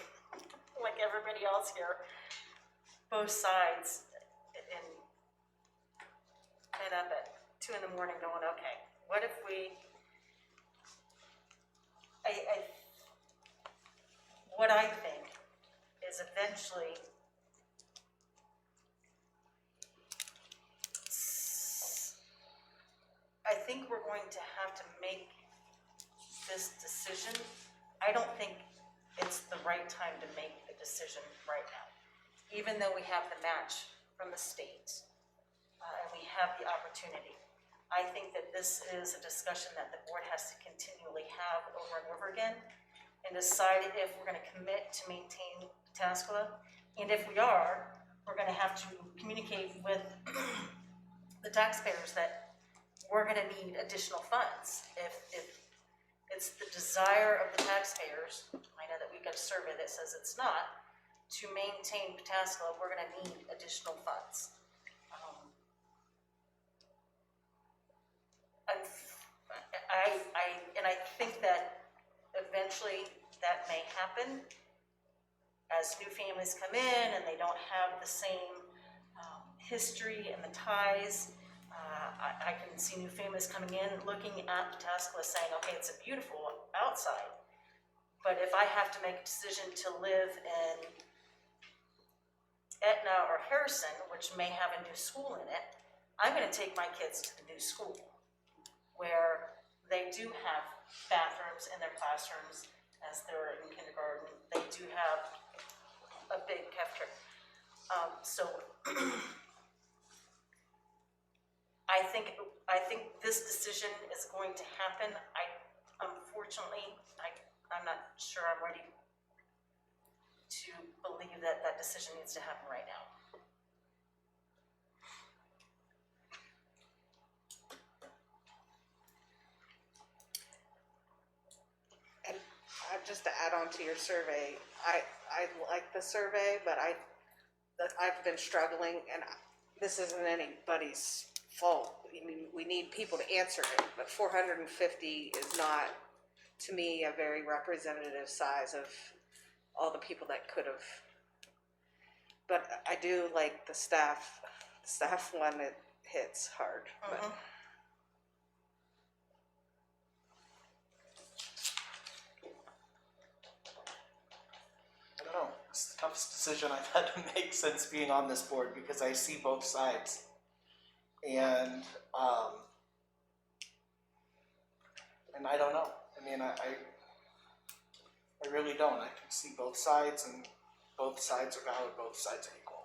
like everybody else here, both sides, and been up at 2 a.m. going, okay, what if we, what I think is eventually I think we're going to have to make this decision. I don't think it's the right time to make the decision right now, even though we have the match from the state and we have the opportunity. I think that this is a discussion that the board has to continually have over and over again and decide if we're going to commit to maintain Pataskala. And if we are, we're going to have to communicate with the taxpayers that we're going to need additional funds. If it's the desire of the taxpayers, I know that we've got a survey that says it's not, to maintain Pataskala, we're going to need additional funds. I think that eventually that may happen as new families come in and they don't have the same history and the ties. I can see new families coming in, looking at Pataskala saying, okay, it's a beautiful outside, but if I have to make a decision to live in Etna or Harrison, which may have a new school in it, I'm gonna take my kids to the new school where they do have bathrooms in their classrooms as they're in kindergarten. They do have a big cafeteria. So I think this decision is going to happen. Unfortunately, I'm not sure I'm ready to believe that that decision needs to happen right now. just to add on to your survey, I like the survey, but I've been struggling, and this isn't anybody's fault. I mean, we need people to answer it, but 450 is not, to me, a very representative size of all the people that could have. But I do like the staff one, it hits hard, but. I don't know, it's the toughest decision I've had to make since being on this board, because I see both sides. And I don't know. I mean, I really don't. I can see both sides, and both sides are valid, both sides are equal.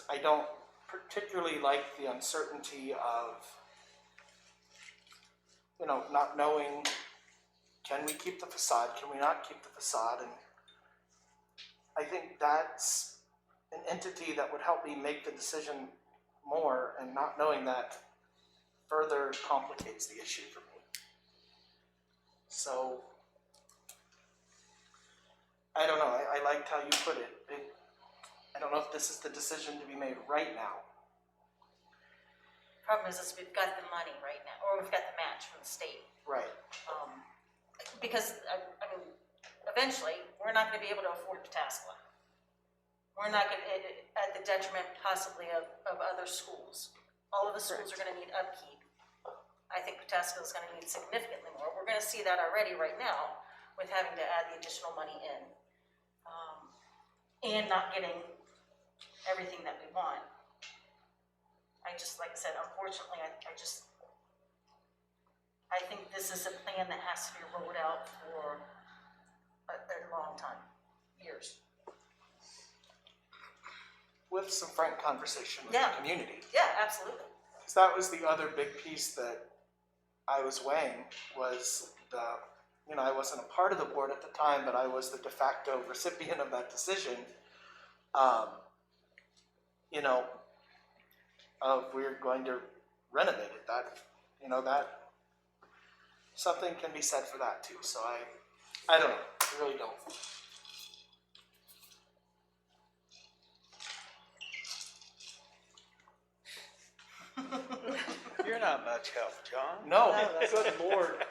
I don't particularly like the uncertainty of, you know, not knowing, can we keep the facade, can we not keep the facade? And I think that's an entity that would help me make the decision more, and not knowing that further complicates the issue for me. So, I don't know, I liked how you put it. I don't know if this is the decision to be made right now. Problem is we've got the money right now, or we've got the match from the state. Right. Because, I mean, eventually, we're not gonna be able to afford Pataskla. We're not gonna, at the detriment possibly of other schools. All of the schools are gonna need upkeep. I think Pataskla is gonna need significantly more. We're gonna see that already right now with having to add the additional money in. And not getting everything that we want. I just, like I said, unfortunately, I think this is a plan that has to be rolled out for a long time, years. With some frank conversation with Yeah. the community. Yeah, absolutely. Because that was the other big piece that I was weighing, was I wasn't a part of the board at the time, but I was the de facto recipient of that decision. Of we're going to renovate it. That something can be said for that too. So I don't know. I really don't. You're not much help, John. No, good lord.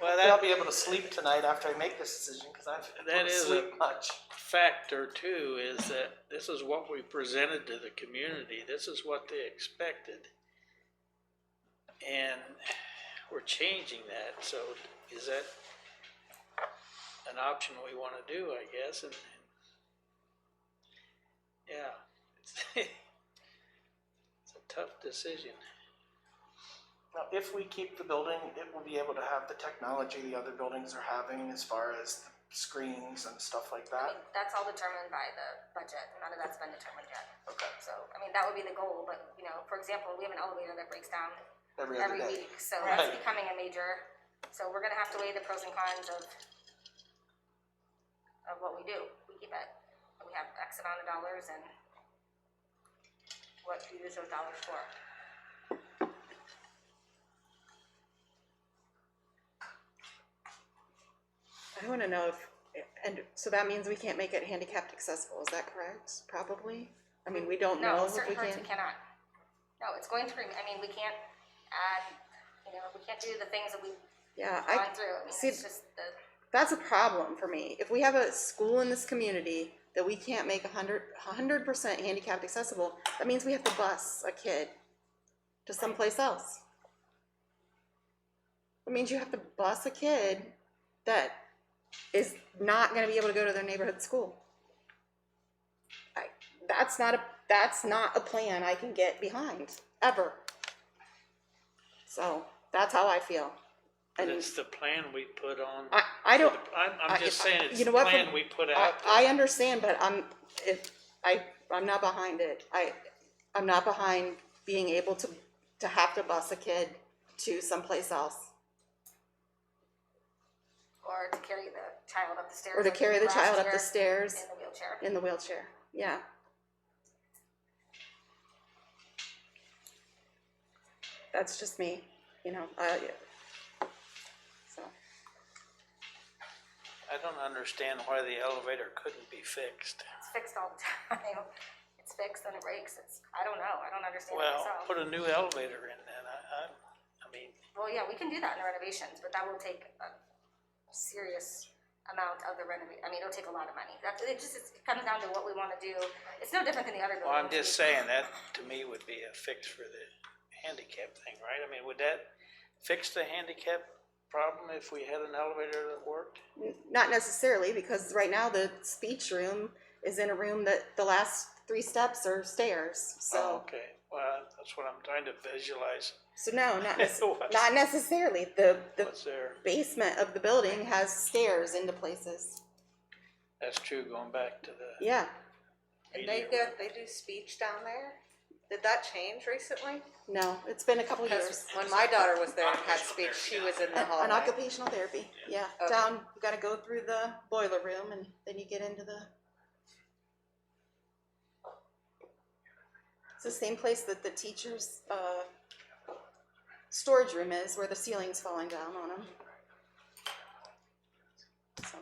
Well, I'll be able to sleep tonight after I make this decision, because I've that not is sleep much. factor too, is that this is what we presented to the community. This is what they expected. And we're changing that. So is that an option we want to do, I guess? And yeah, it's a tough decision. Now, if we keep the building, it will be able to have the technology the other buildings are having as far as the screens and stuff like I that. mean, that's all determined by the budget. None of that's been determined yet. Okay. So, I mean, that would be the goal, but, for example, we have an elevator that breaks down Every other every day. week, so Right. that's becoming a major, so we're gonna have to weigh the pros and cons of what we do. We keep it, we have X amount of dollars, and what do you use those dollars for? I want to know and so that means we can't make it handicapped accessible, is that correct? Probably? I mean, we don't know No, if certain we parts can. we cannot. No, it's going to, we can't add, we can't do the things that we've Yeah, gone through. I mean, see, it's just that's a problem for me. If we have a school in this community that we can't make 100% handicapped accessible, that means we have to bus a kid to someplace else. It means you have to bus a kid that is not going to be able to go to their neighborhood school. That's not a plan I can get behind, ever. So that's how I feel. But it's the plan we put on. I don't. I'm just saying it's you know the what, plan from- we put out there. I understand, but I'm not behind it. I'm not behind being able to have to bus a kid to someplace else, or to carry the child up the stairs. or to like carry we the did child last up the year stairs in the wheelchair. in the wheelchair. Yeah. that's just me, you know, so. I don't understand why the elevator couldn't be fixed. It's fixed all the time. It's fixed and it breaks. I don't know. I don't understand it Well, myself. put a new elevator in then. I mean, Well, yeah, we can do that in the renovations, but that will take a serious amount of the renovation. I mean, it'll take a lot of money. It comes down to what we want to do. It's no different than the other buildings. well, I'm just saying that to me would be a fix for the handicap thing, right? I mean, would that fix the handicap problem if we had an elevator that worked? Not necessarily, because right now the speech room is in a room that the last 3 steps are stairs, Oh, so. okay, well, that's what I'm trying to visualize. So no, What? not necessarily. The What's there? basement of the building has stairs into places. That's true, going back to the Yeah, And media they do speech down there? Did that change recently? no, it's been a couple Because years. when my daughter was there and had speech, she was in the An hallway. occupational therapy, yeah. Okay. Down, you gotta go through the boiler room and then you get into the. It's the same place that the teacher's, storage room is, where the ceiling's falling down on them. So.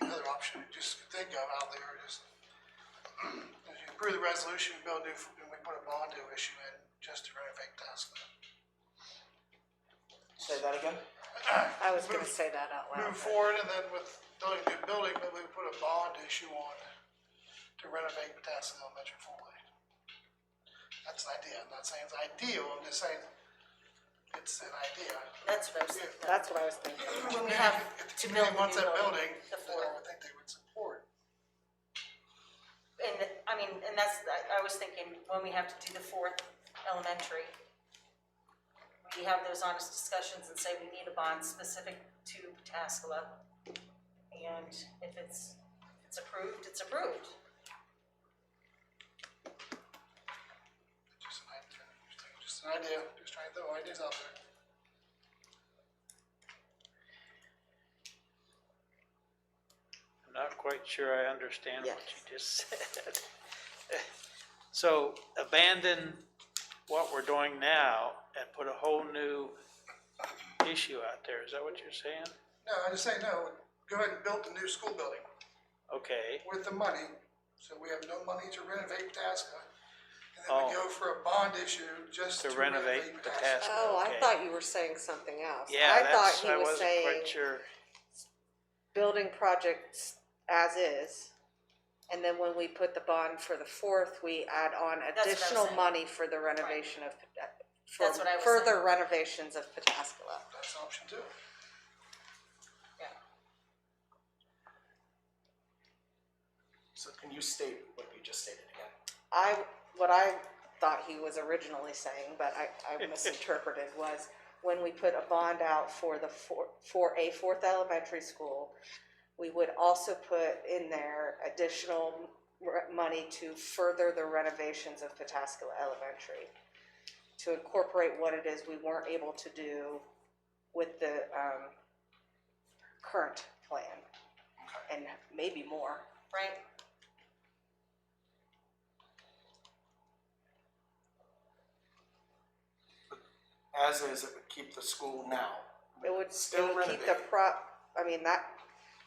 Another option you just think of out there is, if you approve the resolution, we put a bond due issue in just to renovate Tasco. Say that again? I was gonna say that out loud. Move forward, and then with building a new building, but we put a bond issue on to renovate Tasco Elementary fully. That's an idea. I'm not saying it's ideal, I'm just saying it's an idea. That's what I was thinking. When we If have the to community build wants the new that building, building, the then fourth. I would think they would support. And, I mean, and I was thinking, when we have to do the 4th elementary, we have those honest discussions and say we need a bond specific to Pataskala. And if it's approved, it's approved. Just an idea, just trying to throw ideas out there. I'm not quite sure I understand what Yes. you just said. So abandon what we're doing now and put a whole new issue out there, is that what you're saying? No, I just say no, go ahead and build the new school building Okay, with the money, so we have no money to renovate Pataska. And then Oh. we go for a bond issue just to to renovate renovate Pataska, Pataska. Oh, okay. I thought you were saying something else. Yeah, I thought that's, he I was wasn't saying quite sure. building projects as is. And then when we put the bond for the 4th, we add on what I was additional saying. money for the renovation of, for That's what I was further saying. renovations of Pataskala. That's option 2. So can you state what you just stated again? What I thought he was originally saying, but I misinterpreted, was when we put a bond out for for a 4th elementary school, we would also put in there additional money to further the renovations of Pataskala Elementary, to incorporate what it is we weren't able to do with the current plan, and maybe more. Right? As is, it would keep the school now. It would Still keep the renovate I mean, that,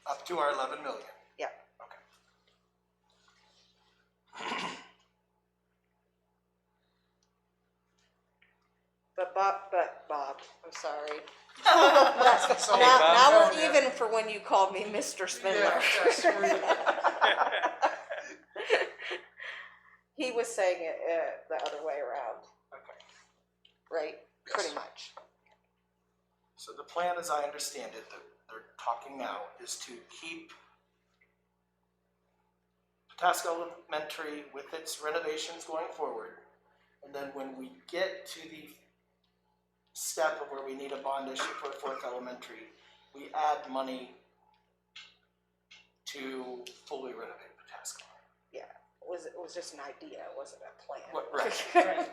up to our 11 million. yeah. But Bob, I'm sorry. So, Now Bob, we're even for when you called me Mr. Spindler. yes, He was saying it the other way around, Okay. right? Pretty Yes. much. So the plan, as I understand it, that they're talking now, is to keep Pataska Elementary with its renovations going forward. And then when we get to the step of where we need a bond issue for 4th elementary, we add money to fully renovate Pataska. Yeah, it was just an idea, it wasn't a plan. What, right.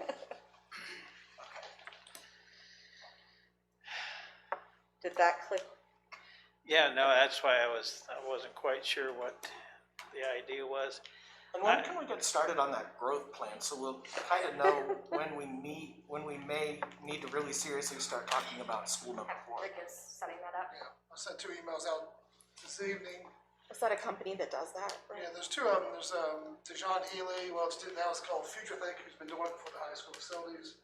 Did that click? Yeah, no, that's why I wasn't quite sure what the idea was. And when can we get started on that growth plan, so we'll kind of know when we may need to really seriously start talking about school number 4? Rick is setting that up. Yeah, I sent 2 emails out this evening. Is that a company that does that? Yeah, there's 2 of them. There's Dejon Healy, well, now it's called Future Think, who's been doing it for the high school facilities.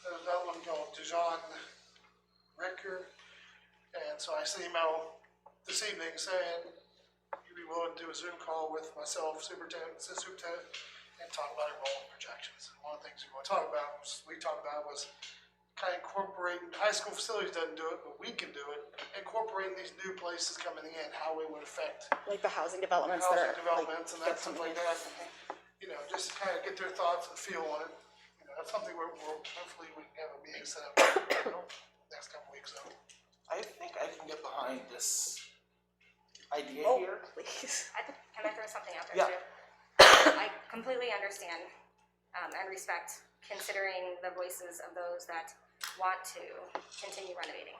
There's another one called Dejon Ricker. And so I sent an email this evening saying, you'd be willing to do a Zoom call with myself, superintendent, assistant superintendent, and talk about enrollment projections. And one of the things we talked about was kind of incorporating, high school facilities doesn't do it, but we can do it, incorporating these new places coming in, how it would affect Like the housing developments that housing are developments and like, that stuff like that. You know, just to kind of get their thoughts and feel on it. You know, that's something we're hopefully we can have a meeting set up, next couple weeks. So. I think I can get behind this idea Oh, here. please. Can I throw something out there Yeah. too? I completely understand and respect considering the voices of those that want to continue renovating.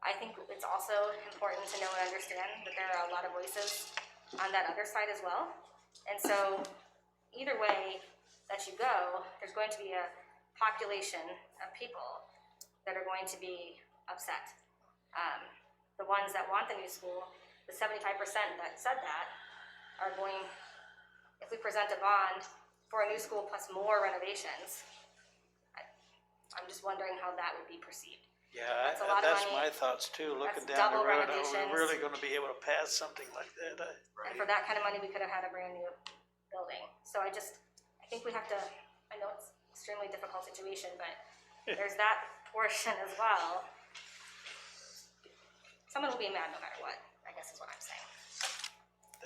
I think it's also important to know and understand that there are a lot of voices on that other side as well. And so either way that you go, there's going to be a population of people that are going to be upset. The ones that want the new school, the 75% that said that, are going, if we present a bond for a new school plus more renovations, I'm just wondering how that would be perceived. Yeah, That's a lot of that's money. my thoughts too, looking That's down the double road, are we renovations. really gonna be able to pass something like that? And for that kind of money, we could have had a brand new building. So I think we have to, I know it's an extremely difficult situation, but there's that portion as well. Someone will be mad no matter what, I guess is what I'm saying.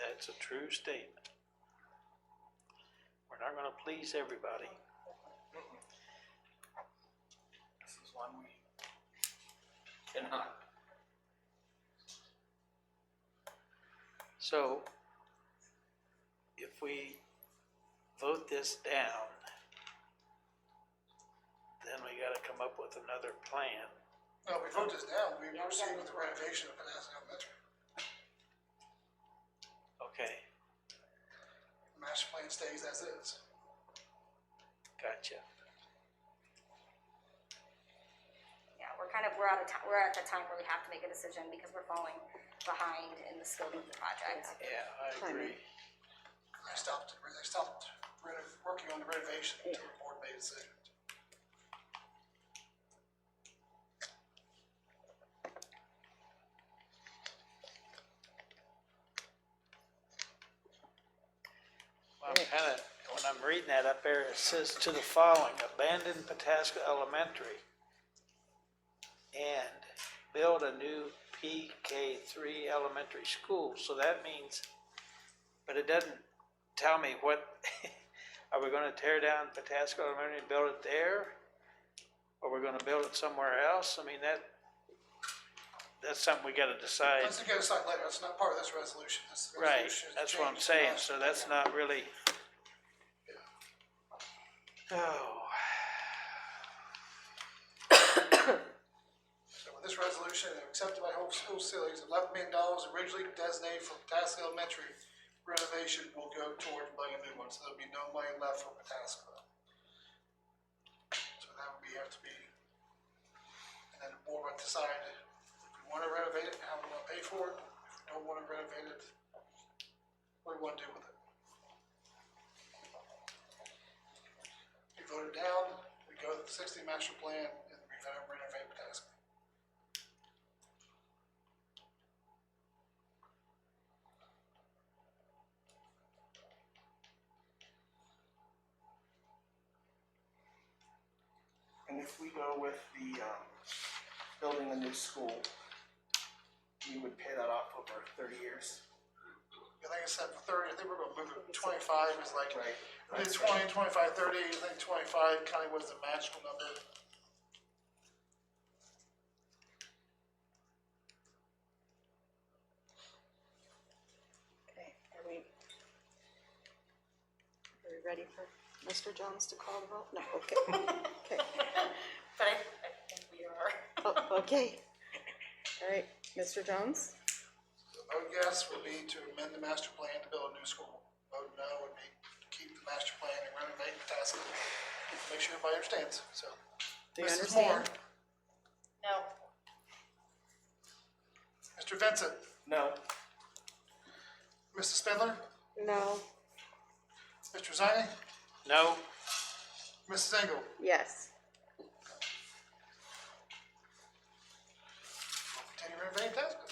That's a true statement. We're not gonna please everybody. This is one we cannot. So, if we vote this down, then we gotta come up with another plan. No, if we vote this down, we Yeah, we proceed gotta with the move forward. renovation of Panaska Elementary. Okay, The master plan stays as is. gotcha. Yeah, we're at the time where we have to make a decision because we're falling behind in the scope of the project. Yeah, I agree. They stopped working on the renovation until the board made a decision. Well, I'm kinda, when I'm reading that up there, it says to the following, abandon Pataska Elementary and build a new PK3 elementary school. So that means, but it doesn't tell me what, are we gonna tear down Pataska Elementary and build it there? Or we're gonna build it somewhere else? I mean, that's something we gotta decide. Let's get a site later, it's not part of this resolution. This Right, resolution is that's what I'm changed saying, last so year. that's not really. Oh, So with this resolution, accepted by whole school facilities, $11 million originally designated for Pataska Elementary renovation will go towards buying a new one, so there'll be no money left for Pataska. So that would have to be, and then the board would decide if we want to renovate it, how we want to pay for it. If we don't want to renovate it, what do we want to do with it? We vote it down, we go to the 60 master plan, and we renovate Pataska. And if we go with the, building a new school, you would pay that off over 30 years? I think I said for 30, I think we're gonna move it, 25 is like, Right. I think 20, 25, 30, I think 25 kind of was the magical number. Okay, are we? ready for Mr. Jones to call the vote? No, okay. Okay. But I think we are. Oh, okay. All right, Mr. Jones? Vote yes would be to amend the master plan to build a new school. Vote no would be to keep the master plan and renovate Pataskla. Make sure everybody understands, so. Do you Mrs. Moore, understand? No. Mr. Vincent, No. Mrs. Spindler, No. Mr. Zani, No, Mrs. Engel. Yes. We'll continue renovating Pataskla.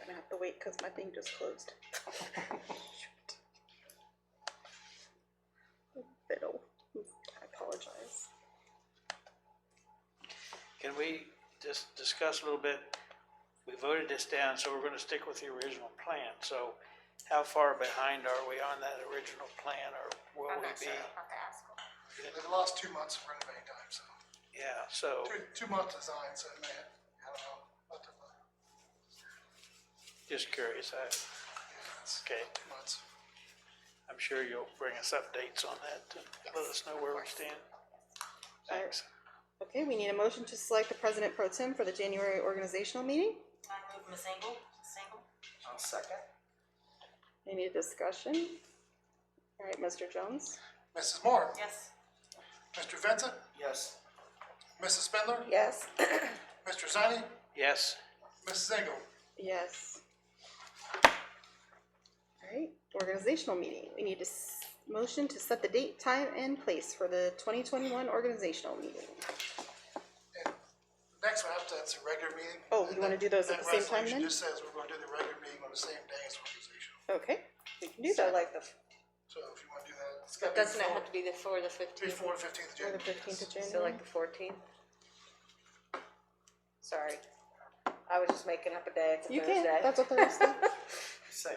I'm gonna have to wait because my thing just closed. Fiddle. I apologize. can we just discuss a little bit? We voted this down, so we're gonna stick with the original plan, so how far behind are we on that original plan, or will I'm we not be? sure, I'll have to ask. They've lost 2 months of renovating time, so. Yeah, so, 2 months design, so it may, I don't know. About just curious, okay, 2 months. I'm sure you'll bring us updates on that to let us know where we stand. Thanks. Okay, we need a motion to select the president pro tem for the January organizational meeting. I move Ms. Engel. I'll second. Any discussion? All right, Mr. Jones? Mrs. Moore, Yes. Mr. Vincent, Yes. Mrs. Spindler, Yes. Mr. Zani, Yes, Mrs. Engel. Yes. All right, organizational meeting. We need a motion to set the date, time, and place for the 2021 organizational meeting. And next one after that's a regular meeting. Oh, you wanna do those at the same time That resolution then? just says we're gonna do the regular meeting on the same day as organizational. Okay, we can do So that. like the, So if you wanna do that, it's gotta be doesn't it have to be before the 15th? before the 15th of Or the January. 15th of yes. January? So like the 14th? Sorry. I was just making up a day. It's a You Thursday. can, that's a Thursday. Say.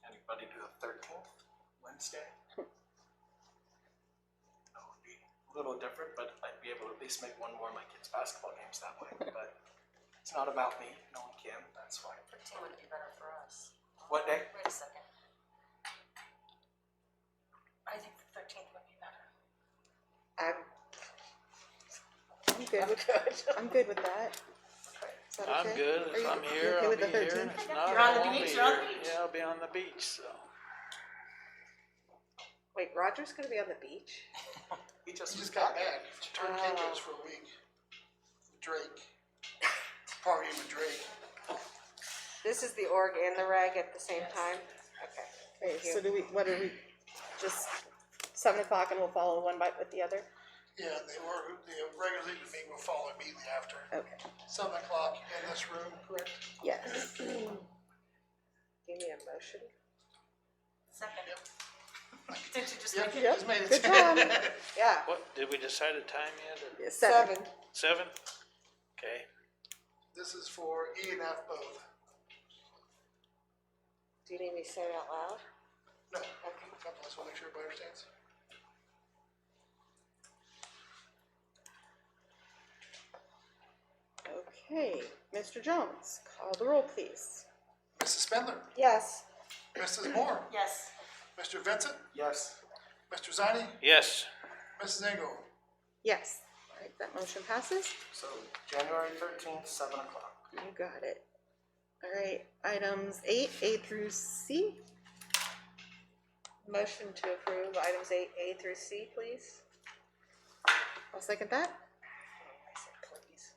Anybody do the 13th, Wednesday? That would be a little different, but I'd be able to at least make one more of my kids' basketball games that way. But it's not about me. No one can. That's fine. 15 would be better for us. What day? Wait a second. I think the 13th would be better. I'm I'm good with, I'm good with that. Is that I'm okay? good. Are If you- I'm you here, okay I'll with be the here. 13th? If not, You're on I the won't beach, be you're on the here. beach. Yeah, I'll be on the beach, so. Wait, Roger's gonna be on the beach? He He just got back, turned Oh. Caicos for a week. Drake. Partying with Drake. This is the org and the reg at the same time? Okay. Okay, Thank you. so do we, what are we, just 7 o'clock and we'll follow one by with the other? Yeah, the regular meeting will follow immediately after. Okay. 7 o'clock in this room, correct? Yes. Do you need a motion? Second. Did you just Yep, make it? Yep, just made it. good job. Yeah. What, did we decide a time yet? 7. 7? Okay, This is for E and F both. Do you need me to say it out loud? No, okay, I just want to make sure everybody understands. Okay, Mr. Jones, call the roll, please. Mrs. Spindler, Yes. Mrs. Moore, Yes. Mr. Vincent, Yes. Mr. Zani, yes, Mrs. Engel. Yes. All right, that motion passes. So January 13th, 7 o'clock. You got it. All right, items 8, A through C. Motion to approve items 8A through C, please. I'll second that. I said please.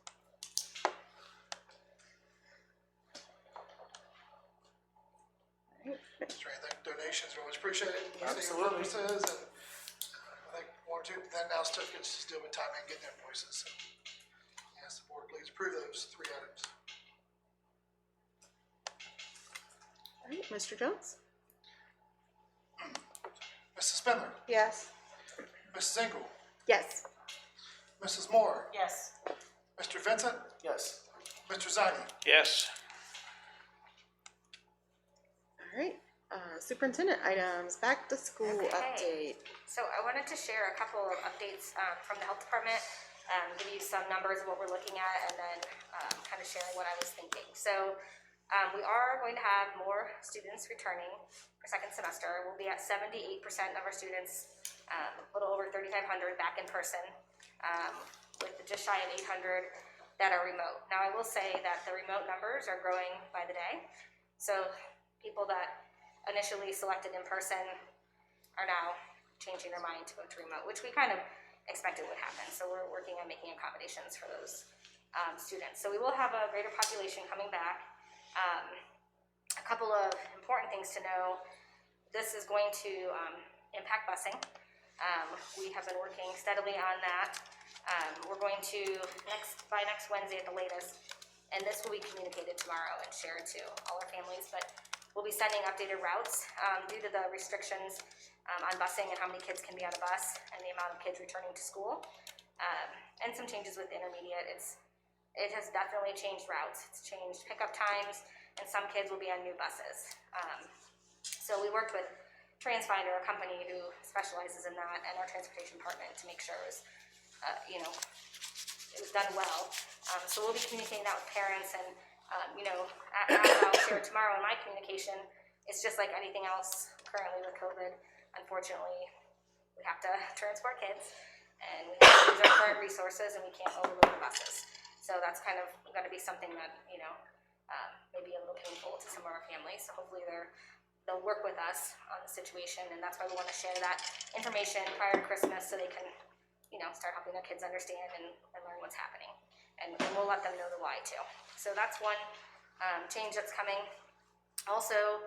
All right. Is there anything, donations are always appreciated. Absolutely. Purposes, and I think 1 or 2, then now certificates to deal with time and getting invoices. So, yes, the board please approve those 3 items. All right, Mr. Jones? Mrs. Spindler, Yes. Mrs. Engel, Yes. Mrs. Moore, Yes. Mr. Vincent, Yes. Mr. Zani. yes. All right, Superintendent items, back to school Okay. update. So I wanted to share a couple of updates from the health department, give you some numbers of what we're looking at, and then kind of sharing what I was thinking. So we are going to have more students returning for second semester. We'll be at 78% of our students, a little over 3,500 back in person, with just shy of 800 that are remote. Now I will say that the remote numbers are growing by the day. So people that initially selected in person are now changing their mind to go to remote, which we kind of expected would happen. So we're working on making accommodations for those students. So we will have a greater population coming back. A couple of important things to know. This is going to impact busing. We have been working steadily on that. We're going to, by next Wednesday at the latest, and this will be communicated tomorrow and shared to all our families, but we'll be sending updated routes due to the restrictions on busing and how many kids can be on a bus and the amount of kids returning to school, and some changes with intermediate. It has definitely changed routes. It's changed pickup times, and some kids will be on new buses. So we worked with TransFinder, a company who specializes in that, and our transportation department to make sure it was, it was done well. So we'll be communicating that with parents, and as I'll share tomorrow in my communication, it's just like anything else currently with COVID. Unfortunately, we have to transport kids, and we have to use our current resources, and we can't overload the buses. So that's kind of going to be something that, may be a little painful to some of our families. So hopefully they'll work with us on the situation, and that's why we want to share that information prior to Christmas so they can, start helping their kids understand and learn what's happening. And we'll let them know the why too. So that's one change that's coming. Also,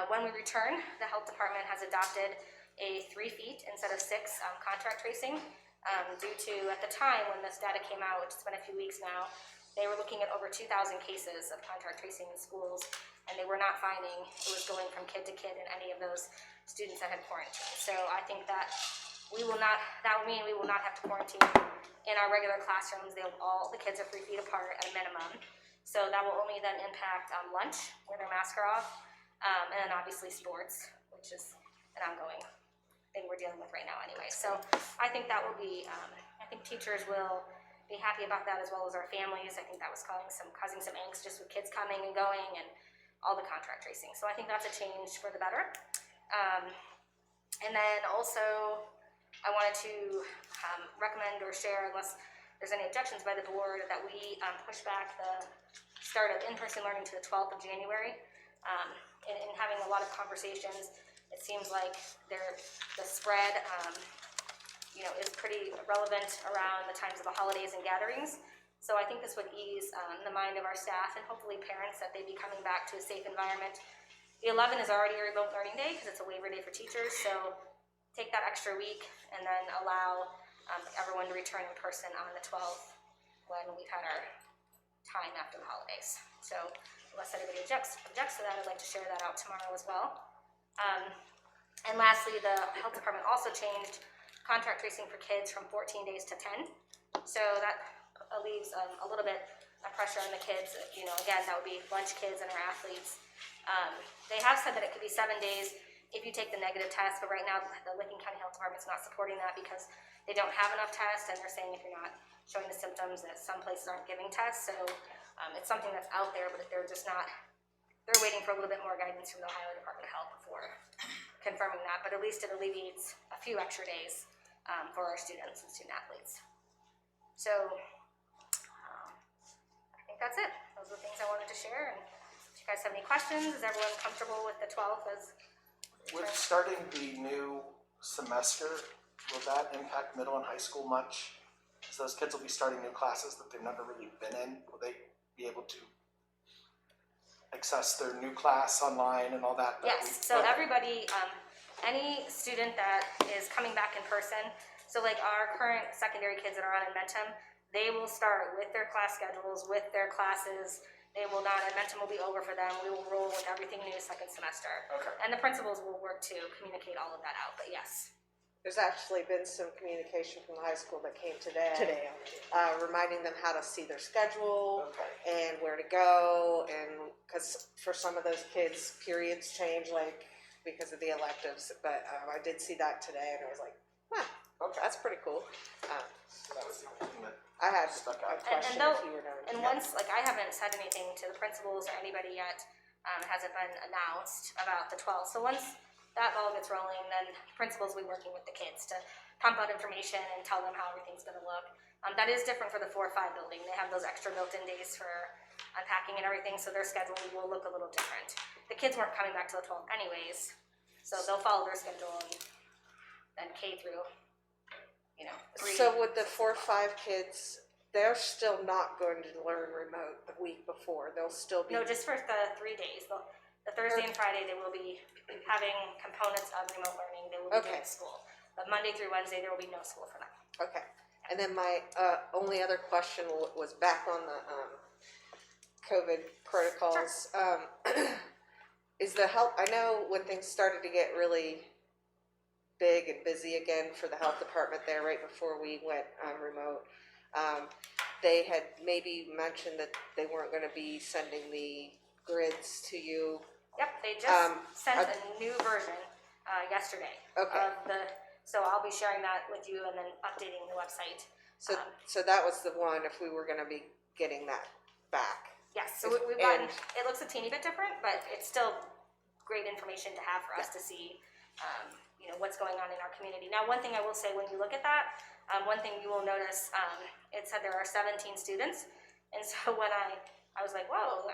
when we return, the health department has adopted a 3 feet instead of 6 contact tracing due to, at the time when this data came out, which has been a few weeks now, they were looking at over 2,000 cases of contact tracing in schools, and they were not finding it was going from kid to kid in any of those students that had quarantined. So I think that that will mean we will not have to quarantine in our regular classrooms. All the kids are 3 feet apart at a minimum. So that will only then impact lunch, where their masks are off, and then obviously sports, which is an ongoing thing we're dealing with right now anyway. So I think that will be, I think teachers will be happy about that, as well as our families. I think that was causing some angst just with kids coming and going and all the contract tracing. So I think that's a change for the better. And then also, I wanted to recommend or share, unless there's any objections by the board, that we push back the start of in-person learning to the 12th of January. In having a lot of conversations, it seems like the spread is pretty relevant around the times of the holidays and gatherings. So I think this would ease the mind of our staff and hopefully parents that they'd be coming back to a safe environment. The 11th is already a remote learning day because it's a waiver day for teachers, so take that extra week and then allow everyone to return in person on the 12th when we've had our time after the holidays. So unless anybody objects to that, I'd like to share that out tomorrow as well. And lastly, the health department also changed contact tracing for kids from 14 days to 10. So that leaves a little bit of pressure on the kids. Again, that would be lunch kids and our athletes. They have said that it could be 7 days if you take the negative test, but right now the Licking County Health Department's not supporting that because they don't have enough tests, and they're saying if you're not showing the symptoms that some places aren't giving tests. So it's something that's out there, but they're waiting for a little bit more guidance from the Ohio Department of Health before confirming that, but at least it alleviates a few extra days for our students and student athletes. So I think that's it. Those are the things I wanted to share. And if you guys have any questions, is everyone comfortable with the 12th as With starting the new semester, will that impact middle and high school much? Because those kids will be starting new classes that they've never really been in. Will they be able to access their new class online and all that? Yes, so everybody, any student that is coming back in person, so like our current secondary kids that are on Admentum, they will start with their class schedules, with their classes. They will not, Admentum will be over for them. We will roll with everything new second semester. Okay. And the principals will work to communicate all of that out, but yes. There's actually been some communication from the high school that came today. Reminding them how to see their schedule and where to go, and because for some of those kids, periods change like because of the electives, but I did see that today and I was like, huh, Okay. that's pretty cool. So that was the only thing that I had stuck a out. question though- if you were done. And once, like, I haven't said anything to the principals or anybody yet, hasn't been announced about the 12th. So once that ball gets rolling, then principals will be working with the kids to pump out information and tell them how everything's gonna look. That is different for the 4 or 5 building. They have those extra built-in days for unpacking and everything, so their schedule will look a little different. The kids weren't coming back to the 12th anyways, so they'll follow their schedule and K through, 3. So with the 4 or 5 kids, they're still not going to learn remote the week before. They'll still be. No, just for the 3 days. The Thursday and Friday, they will be having components of remote learning. They will be Okay. doing school. But Monday through Wednesday, there will be no school for them. Okay. And then my only other question was back on the COVID protocols. Is the health, I know when things started to get really big and busy again for the health department there right before we went remote, they had maybe mentioned that they weren't going to be sending the grids to you. Yep, they just sent a new version yesterday. Okay. So I'll be sharing that with you and then updating the website. So that was the one, if we were going to be getting that back. Yes, so we've gotten, it looks a teeny bit different, but it's still great information to have for us to see, what's going on in our community. Now, one thing I will say, when you look at that, one thing you will notice, it said there are 17 students. And so when I was like, whoa,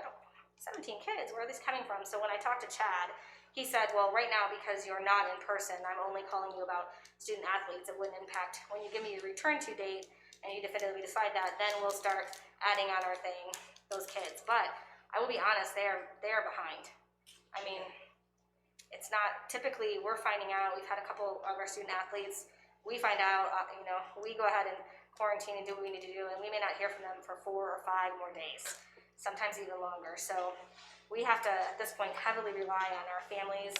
17 kids, where are these coming from? So when I talked to Chad, he said, well, right now, because you're not in person, I'm only calling you about student athletes. It wouldn't impact, when you give me your return to date and you definitively decide that, then we'll start adding on our thing, those kids. But I will be honest, they are behind. I mean, it's not, typically we're finding out, we've had a couple of our student athletes, we find out, we go ahead and quarantine and do what we need to do, and we may not hear from them for 4 or 5 more days, sometimes even longer. So we have to, at this point, heavily rely on our families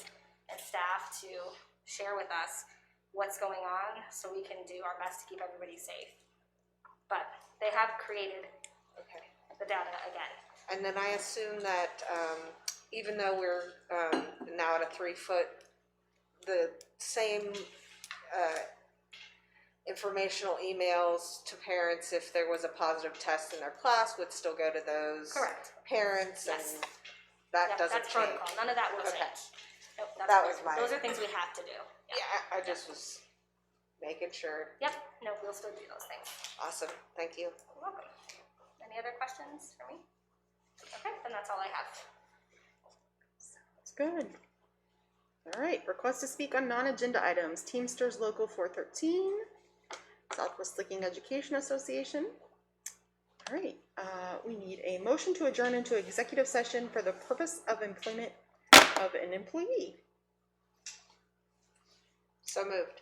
and staff to share with us what's going on so we can do our best to keep everybody safe. But they have created the data again. And then I assume that even though we're now at a 3-foot, the same informational emails to parents if there was a positive test in their class would still go to those Correct. parents. Yes. And that Yep, doesn't that's change. protocol. None of that will Okay. change. Nope, That was my- those are things we have to do. Yeah, I just was making sure. Yep, no, we'll still do those things. Awesome, thank you. You're welcome. Any other questions for me? Okay, then that's all I have. That's good. All right, request to speak on non-agenda items. Teamsters Local 413, Southwest Licking Education Association. All right, we need a motion to adjourn into executive session for the purpose of employment of an employee. So moved.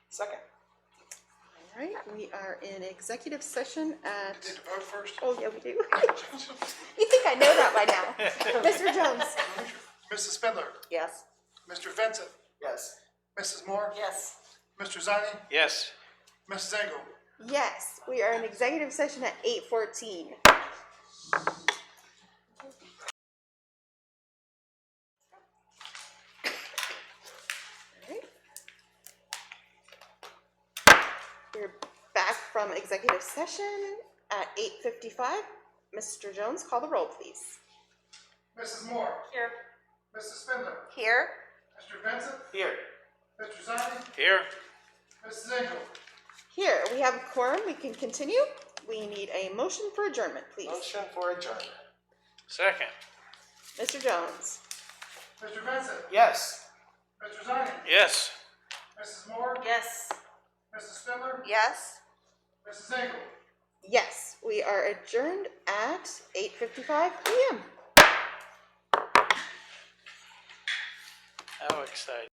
Second. All right, we are in executive session at, Need to vote first? oh yeah, we do. You think I know that by now. Mr. Jones? Mrs. Spindler, Yes. Mr. Vincent, Yes. Mrs. Moore, Yes. Mr. Zani, Yes. Mrs. Engel. Yes, we are in executive session at 8:14. We're back from executive session at 8:55. Mr. Jones, call the roll, please. Mrs. Moore, Here. Mrs. Spindler, Here? Mr. Vincent, Here. Mr. Zani, Here. Mrs. Engel. Here, we have a quorum. We can continue. We need a motion for adjournment, please. Motion for adjournment. Second. Mr. Jones? Mr. Vincent, Yes. Mr. Zani, Yes. Mrs. Moore, Yes. Mrs. Spindler, Yes. Mrs. Engel. Yes, we are adjourned at 8:55 p.m. How exciting.